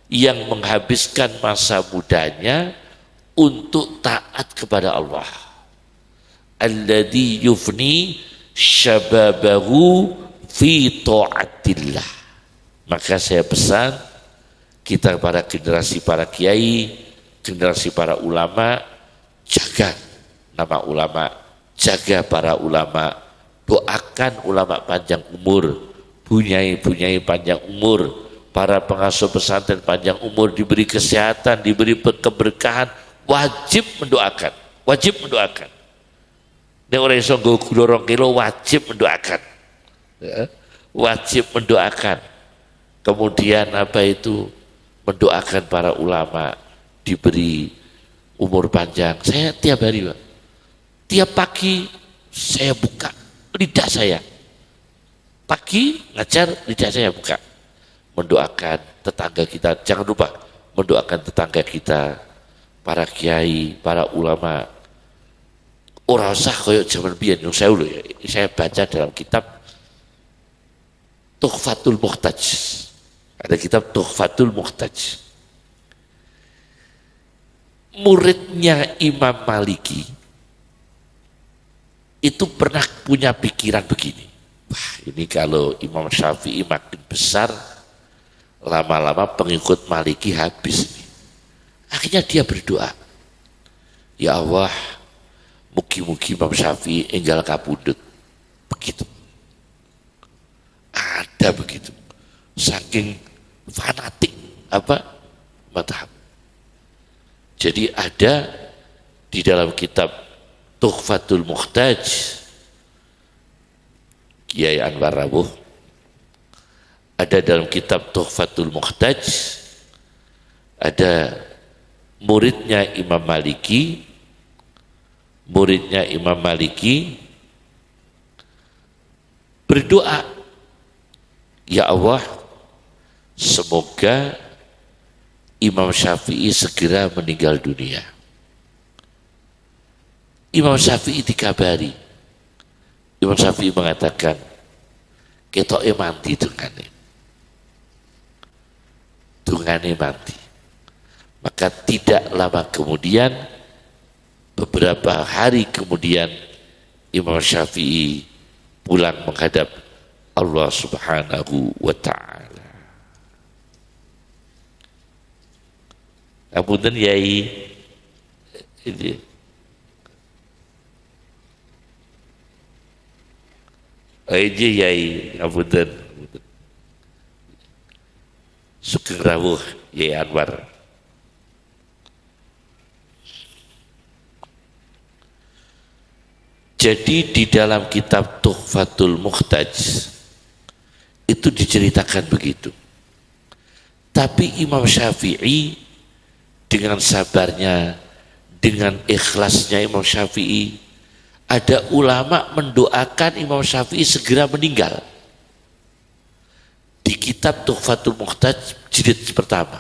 yang menghabiskan masa mudanya untuk taat kepada Allah. Alladhi yufni syababahu fi ta'atillah. Maka saya pesan kita para generasi para kiai, generasi para ulama, jaga nama ulama, jaga para ulama, doakan ulama panjang umur, bunyai panjang umur, para pengasuh pesantren panjang umur, diberi kesehatan, diberi keberkahan, wajib mendoakan, wajib mendoakan. Ini orang yang nggo gula 2 kilo wajib mendoakan, ya, wajib mendoakan. Kemudian apa itu? Mendoakan para ulama diberi umur panjang. Saya tiap hari, Pak, tiap pagi saya buka lidah saya, pagi ngajar lidah saya buka, mendoakan tetangga kita. Jangan lupa mendoakan tetangga kita, para kiai, para ulama. Ora usah koyo zaman biyen yang saya baca dalam kitab Tuhfatul Muhtaj. Ada kitab Tuhfatul Muhtaj. Muridnya Imam Maliki itu pernah punya pikiran begini. Wah, ini kalau Imam Syafi'i makin besar, lama-lama pengikut Maliki habis. Akhirnya dia berdoa, ya Allah, mugi-mugi Imam Syafi'i enggal kapundhut. Begitu. Ada begitu. Saking fanatik mazhab. Jadi ada di dalam kitab Tuhfatul Muhtaj Kiai Anwar Rawuh, ada dalam kitab Tuhfatul Muhtaj, ada muridnya Imam Maliki, berdoa, ya Allah, semoga Imam Syafi'i segera meninggal dunia. Imam Syafi'i dikabari, Imam Syafi'i mengatakan, ketoke mati dungane mati. Maka tidak lama kemudian, beberapa hari kemudian, Imam Syafi'i pulang menghadap Allah Subhanahu wa ta'ala. Apunten Yai, ini Yai, apunten Sugeng Rawuh Yai Anwar. Jadi di dalam kitab Tuhfatul Muhtaj itu diceritakan begitu. Tapi Imam Syafi'i dengan sabarnya, dengan ikhlasnya Imam Syafi'i, ada ulama mendoakan Imam Syafi'i segera meninggal. Di kitab Tuhfatul Muhtaj jilid pertama,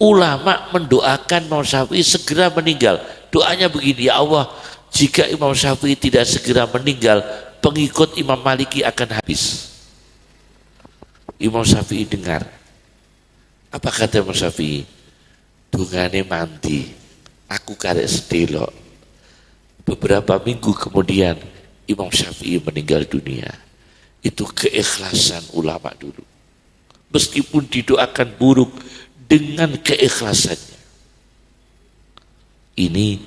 ulama mendoakan Imam Syafi'i segera meninggal. Doanya begini, ya Allah, jika Imam Syafi'i tidak segera meninggal, pengikut Imam Maliki akan habis. Imam Syafi'i dengar. Apa kata Imam Syafi'i? Dungane mandi, aku karek sedelok. Beberapa minggu kemudian Imam Syafi'i meninggal dunia. Itu keikhlasan ulama dulu. Meskipun didoakan buruk, dengan keikhlasannya. Ini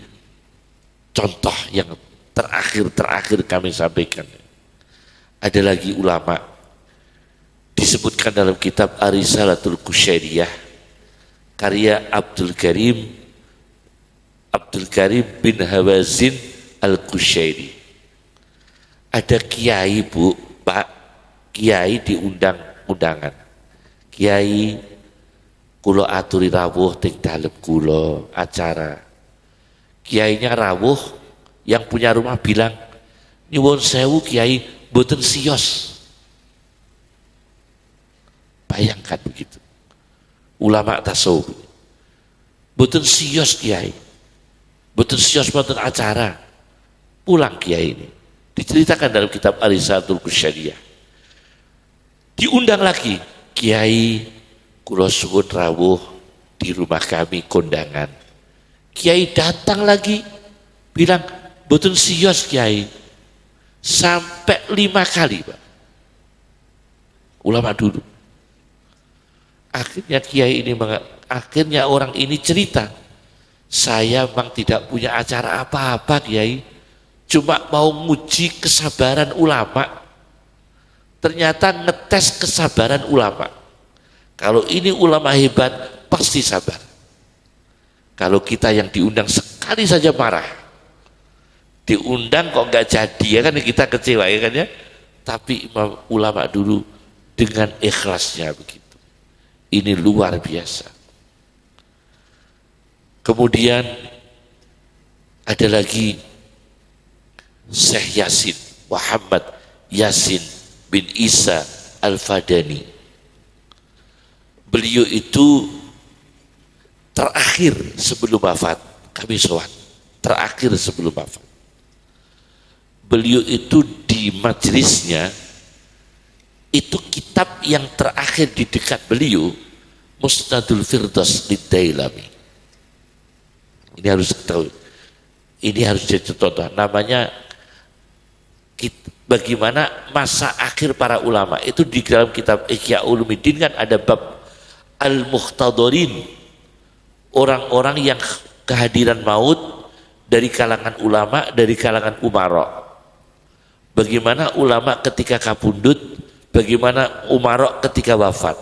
contoh yang terakhir kami sampaikan. Ada lagi ulama disebutkan dalam kitab Arisalatul Qusyairiyah karya Abdul Karim Abdul Karim bin Hawazin Al-Qushairi. Ada kiai Bu, Pak, kiai diundang undangan. Kiai kula aturi rawuh teng dalem kula acara. Kiainya rawuh, yang punya rumah bilang, nyuwun sewu kiai mboten sios. Bayangkan begitu. Ulama tasawuf. Mboten sios kiai. Mboten sios mboten acara. Pulang kiai ini. Diceritakan dalam kitab Ar-Risalatul Qusyariyah. Diundang lagi, kiai kula suwun rawuh di rumah kami kondangan. Kiai datang lagi, bilang mboten sios kiai. Sampai 5 kali, Pak. Ulama dulu. Akhirnya kiai ini akhirnya orang ini cerita, saya memang tidak punya acara apa-apa kiai, cuma mau nguji kesabaran ulama. Ternyata ngetes kesabaran ulama. Kalau ini ulama hebat, pasti sabar. Kalau kita yang diundang sekali saja marah, diundang kok nggak jadi, ya kan kita kecewa, ya kan ya. Tapi ulama dulu dengan ikhlasnya begitu. Ini luar biasa. Kemudian ada lagi Syekh Yasin, Muhammad Yasin bin Isa Al-Fadani. Beliau itu terakhir sebelum wafat, kami sowan, terakhir sebelum wafat. Beliau itu di majelisnya, itu kitab yang terakhir di dekat beliau, Musnadul Firdaus Lid-Dailami. Ini harus tahu, ini harus jadi contoh. Namanya bagaimana masa akhir para ulama. Itu di dalam kitab Ihya Ulumuddin kan ada bab Al-Muhtadharin, orang-orang yang kehadiran maut dari kalangan ulama, dari kalangan umara. Bagaimana ulama ketika kabundut, bagaimana umara ketika wafat,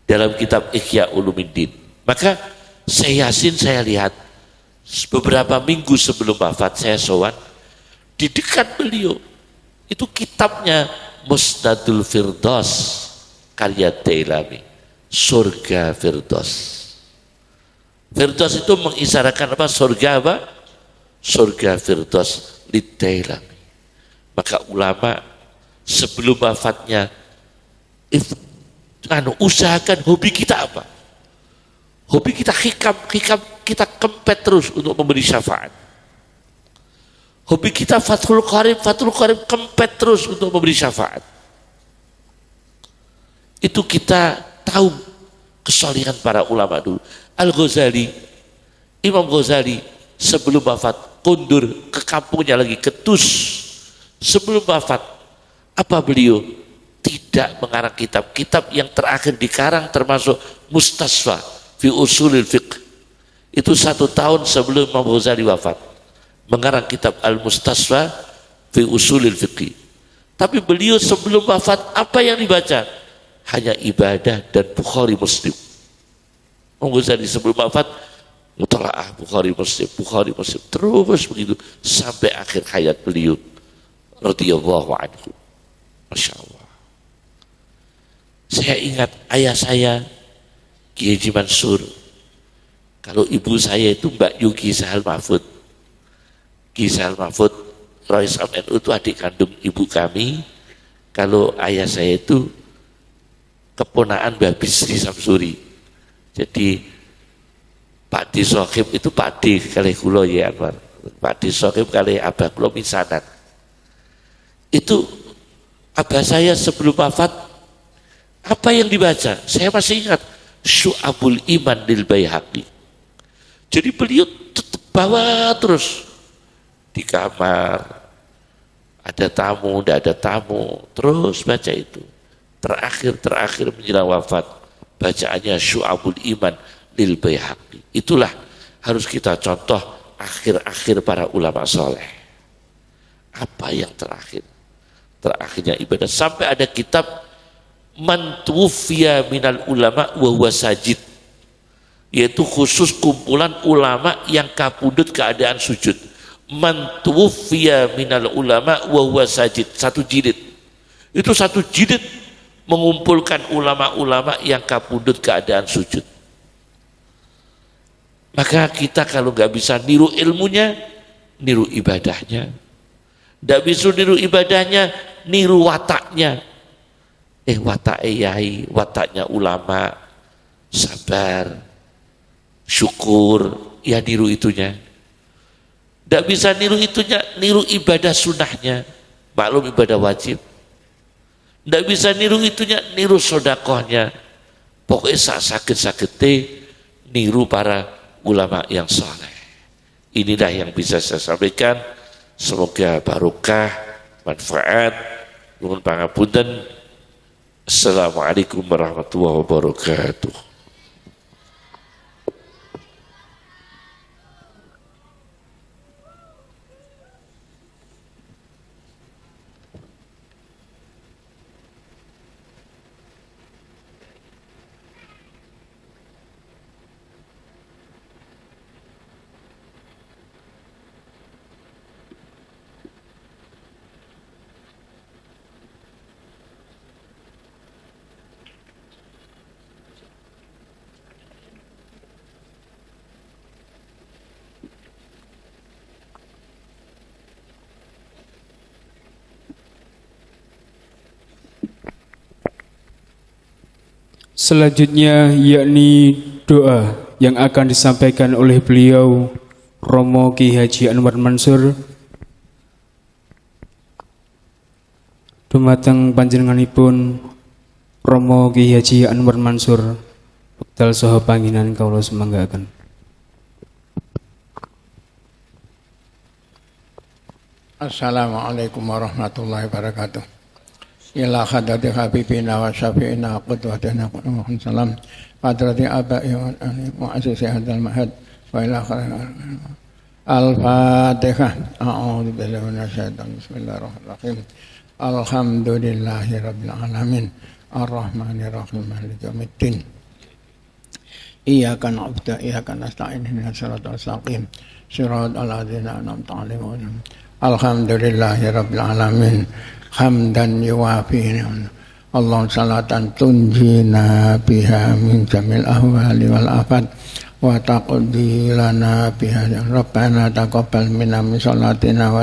dalam kitab Ihya Ulumuddin. Maka Syekh Yasin saya lihat beberapa minggu sebelum wafat, saya sowan di dekat beliau, itu kitabnya Musnadul Firdaus karya Dailami, surga Firdaus. Firdaus itu mengisyaratkan apa? Surga apa? Surga Firdaus Lid-Dailami. Maka ulama sebelum wafatnya usahakan hobi kita apa? Hobi kita hikam kita kempet terus untuk memberi syafaat. Hobi kita Fathul Qarib kempet terus untuk memberi syafaat. Itu kita tahu kesalihan para ulama dulu. Al-Ghazali, Imam Ghazali sebelum wafat kundur ke kampungnya lagi, ke Tus. Sebelum wafat, apa beliau? Tidak mengarang kitab yang terakhir dikarang termasuk Mustasfa fi Usulil Fiqh. Itu 1 tahun sebelum Imam Ghazali wafat, mengarang kitab Al-Mustasfa fi Usulil Fiqh. Tapi beliau sebelum wafat apa yang dibaca? Hanya ibadah dan Bukhari Muslim. Imam Ghazali sebelum wafat mutalaah Bukhari Muslim terus begitu sampai akhir hayat beliau radhiyallahu anhu. Masya Allah. Saya ingat ayah saya Kiai Haji Mansur. Kalau ibu saya itu Mbak Yuki Sahal Mahfud. Ki Sahal Mahfud Rais MNU itu adik kandung ibu kami. Kalau ayah saya itu keponaan Mbak Bisri Samsuri. Jadi Pak Di Sohib itu Pak Di kali kulo ya Anwar. Pak Di Sohib kali abah kulo misanan. Itu abah saya sebelum wafat apa yang dibaca? Saya masih ingat Syu'abul Iman lil Baihaqi. Jadi beliau tetap bawa terus di kamar, ada tamu, tidak ada tamu, terus baca itu. Terakhir menjelang wafat bacaannya Syu'abul Iman lil Baihaqi. Itulah harus kita contoh akhir-akhir para ulama soleh. Apa yang terakhir? Terakhirnya ibadah. Sampai ada kitab Man tuwfiya minal ulama wa huwa sajid. yaitu khusus kumpulan ulama yang kapundut keadaan sujud. Man tuwfiya minal ulama wa huwa sajid, satu jilid. Itu satu jilid mengumpulkan ulama-ulama yang kapundut keadaan sujud. Maka kita kalau nggak bisa niru ilmunya, niru ibadahnya. Nggak bisa niru ibadahnya, niru wataknya. Watak yai, wataknya ulama, sabar, syukur, ya niru itunya. Tidak bisa niru itunya, niru ibadah sunnahnya, maklum ibadah wajib. Tidak bisa niru itunya, niru sodakohnya. Pokoknya sakit-sakitnya niru para ulama yang saleh. Inilah yang bisa saya sampaikan. Semoga barokah, manfaat. Nuhun pangapunten. Assalamualaikum warahmatullahi wabarakatuh. Selanjutnya yakni doa yang akan disampaikan oleh beliau Romo Ki Haji Anwar Mansur dumateng panjenenganipun Romo Ki Haji Anwar Mansur wekdal saha panginan kawula semanggaken. Assalamualaikum warahmatullahi wabarakatuh. Ila hadrati habibina wa syafi'ina qudwatina Muhammad sallam hadrati aba'i wa asisi hadzal mahad wa ila Al-Fatihah. A'udzu billahi minasyaitonir rajim. Bismillahirrahmanirrahim. Alhamdulillahi rabbil alamin. Ar-Rahmanir Rahim. Maliki yaumiddin. Iyyaka na'budu wa iyyaka nasta'in. Ihdinas siratal mustaqim. Shiratal ladzina an'amta 'alaihim. Alhamdulillahi rabbil alamin. Hamdan yuwafi Allah salatan tunjina biha min jamil ahwali wal afat wa taqdi lana biha rabbana taqabbal minna min salatina wa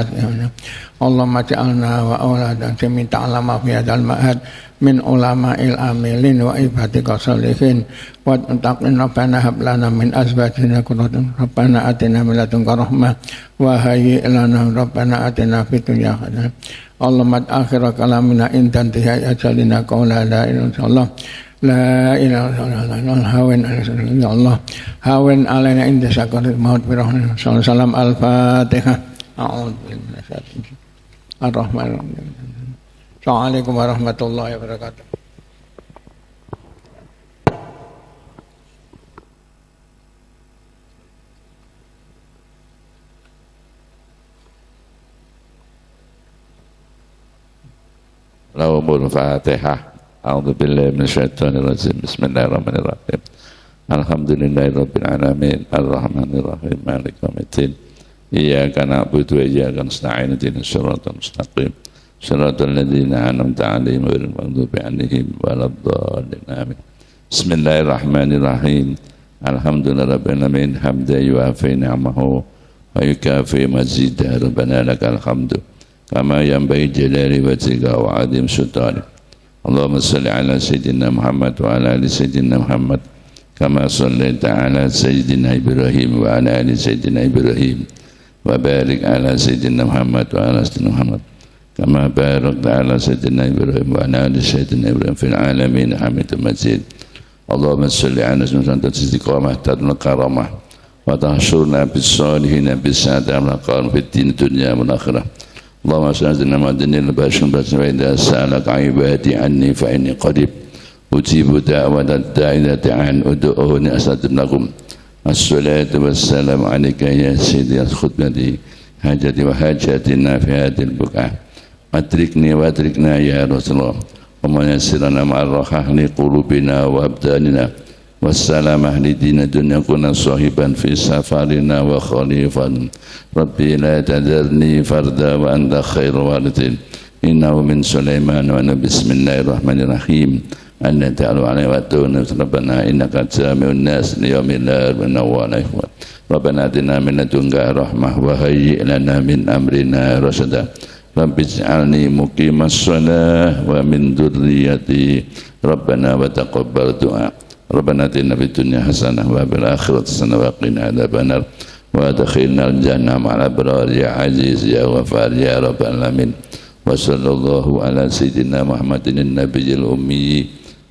Allahumma ja'alna wa auladan min ta'lama fi hadzal ma'had min ulama'il amilin wa ibadika sholihin wa taqin rabbana hab lana min azwajina qurratan rabbana atina min ladunka rahmah wa hayyi lana rabbana atina fid dunya hasanah Allahumma akhira kalamina intan tihai ajalina qawla la ilaha illallah la ilaha illallah hawen ya Allah hawen alaina inda sakaratul maut bi rahmatika sallam al-fatihah a'udzu billahi minasyaitonir rajim ar-rahmanir rahim. Assalamualaikum warahmatullahi wabarakatuh. Lahumul Fatihah. A'udzu billahi minasyaitonir rajim. Bismillahirrahmanirrahim. Alhamdulillahirabbil alamin. Arrahmanir rahim. Maliki yaumiddin. Iyyaka na'budu wa iyyaka nasta'in. Ihdinas siratal mustaqim. Shiratal ladzina an'amta 'alaihim ghairil maghdubi 'alaihim waladdallin. Amin. Bismillahirrahmanirrahim. Alhamdulillahirabbil alamin. Hamdan yuwafi ni'amahu wa yukafi mazidah. Rabbana lakal hamdu kama yanbaghi jalali wajhika wa 'azimi sultanik. Allahumma shalli ala sayyidina Muhammad wa ala ali sayyidina Muhammad kama shallaita ala sayyidina Ibrahim wa ala ali sayyidina Ibrahim wa barik ala sayyidina Muhammad wa ala sayyidina Muhammad kama barakta ala sayyidina Ibrahim wa ala ali sayyidina Ibrahim fil alamin hamidum majid. Allahumma shalli ala sayyidina istiqamah tadul karamah wa tahsyurna bis salihin bis sa'adah laqan fid din dunya wal akhirah. Allahumma salli ala madinil bashir wa idza sa'alaka ibadi anni fa inni qarib ujibu da'watad da'i an ud'uuni astajib lakum. Assalatu wassalamu alayka ya sayyidi khutbati hajati wa hajatina fi hadhil buq'ah adrikni wa adrikna ya Rasulullah wa man yassirana ma'ar rahah li qulubina wa abdanina والسلامة لدين الدنيا كنا صاحبا في سفرنا وخليفا ربي لا تذرني فردا وأنت خير وارثين إنه من سليمان وأنا بسم الله الرحمن الرحيم أن تعلوا عليه وأتونا ربنا إنك جامع الناس ليوم لا ريب فيه ربنا آتنا من لدنك رحمة وهيئ لنا من أمرنا رشدا رب اجعلني مقيم الصلاة ومن ذريتي ربنا وتقبل دعاء ربنا آتنا في الدنيا حسنة وفي الآخرة حسنة وقنا عذاب النار وادخلنا الجنة مع الأبرار يا عزيز يا غفار يا رب العالمين وصلى الله على سيدنا محمد النبي الأمي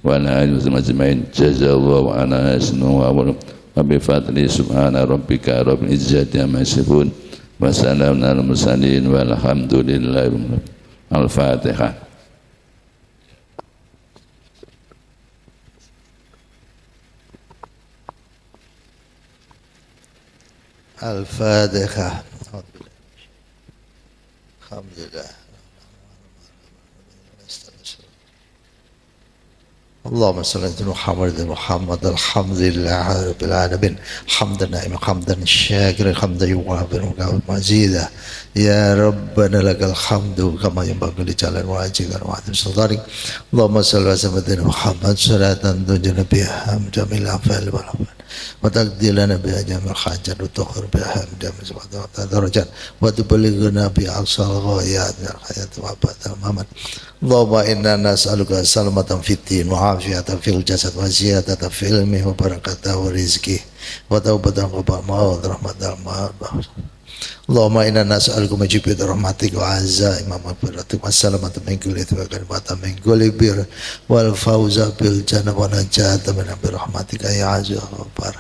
وعلى آله وصحبه أجمعين جزا الله عنا حسنه وبفضله سبحان ربك رب العزة عما يصفون وسلام على المرسلين والحمد لله رب العالمين. الفاتحة. الفاتحة. الحمد لله. اللهم صل على محمد الحمد لله رب العالمين حمدا نائما حمدا شاكرا حمدا يوافي مزيدا يا ربنا لك الحمد كما ينبغي لجلال وجهك وعظيم سلطانك اللهم صل على سيدنا محمد صلاة تنجينا بها من جميع الأفعال والأفعال وتقضي لنا بها جميع الحاجات وتغفر بها من جميع الدرجات وتبلغنا بها أقصى الغايات من الحياة وعبادة محمد اللهم إنا نسألك سلامة في الدين وعافية في الجسد وزيادة في علمه وبركة ورزقه وتوبة وبرماء ورحمة الله اللهم إنا نسألك مجيبة رحمتك وعزائم مغفرتك والسلامة من كل إثم والغنيمة من كل بر والفوز بالجنة ونجاة من برحمتك يا عزيز يا غفار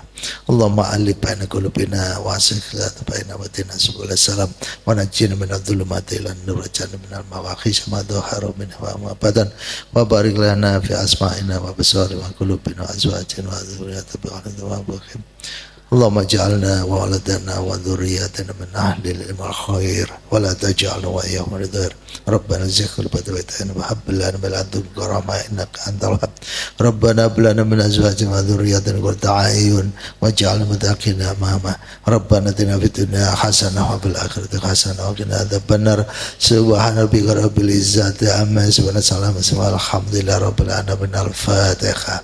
اللهم ألف بين قلوبنا وأصلح ذات بين ودنا سبل السلام ونجينا من الظلمات إلى النور وجعلنا من المواخيش ما ظهر منها وما بدن وبارك لنا في أسمائنا وأبصارنا وقلوبنا وأزواجنا وذرياتنا بغير وبخير اللهم اجعلنا وولدنا وذرياتنا من أهل العلم والخير ولا تجعلنا وإياهم من الضير ربنا زغ بيتنا وهب لنا من لدنك رحمة إنك أنت الوهاب ربنا هب لنا من أزواجنا وذرياتنا قرة أعين واجعلنا متقين أمامك ربنا آتنا في الدنيا حسنة وفي الآخرة حسنة وقنا عذاب النار سبحان ربك رب العزة عما يصفون وسلام الحمد لله رب العالمين الفاتحة.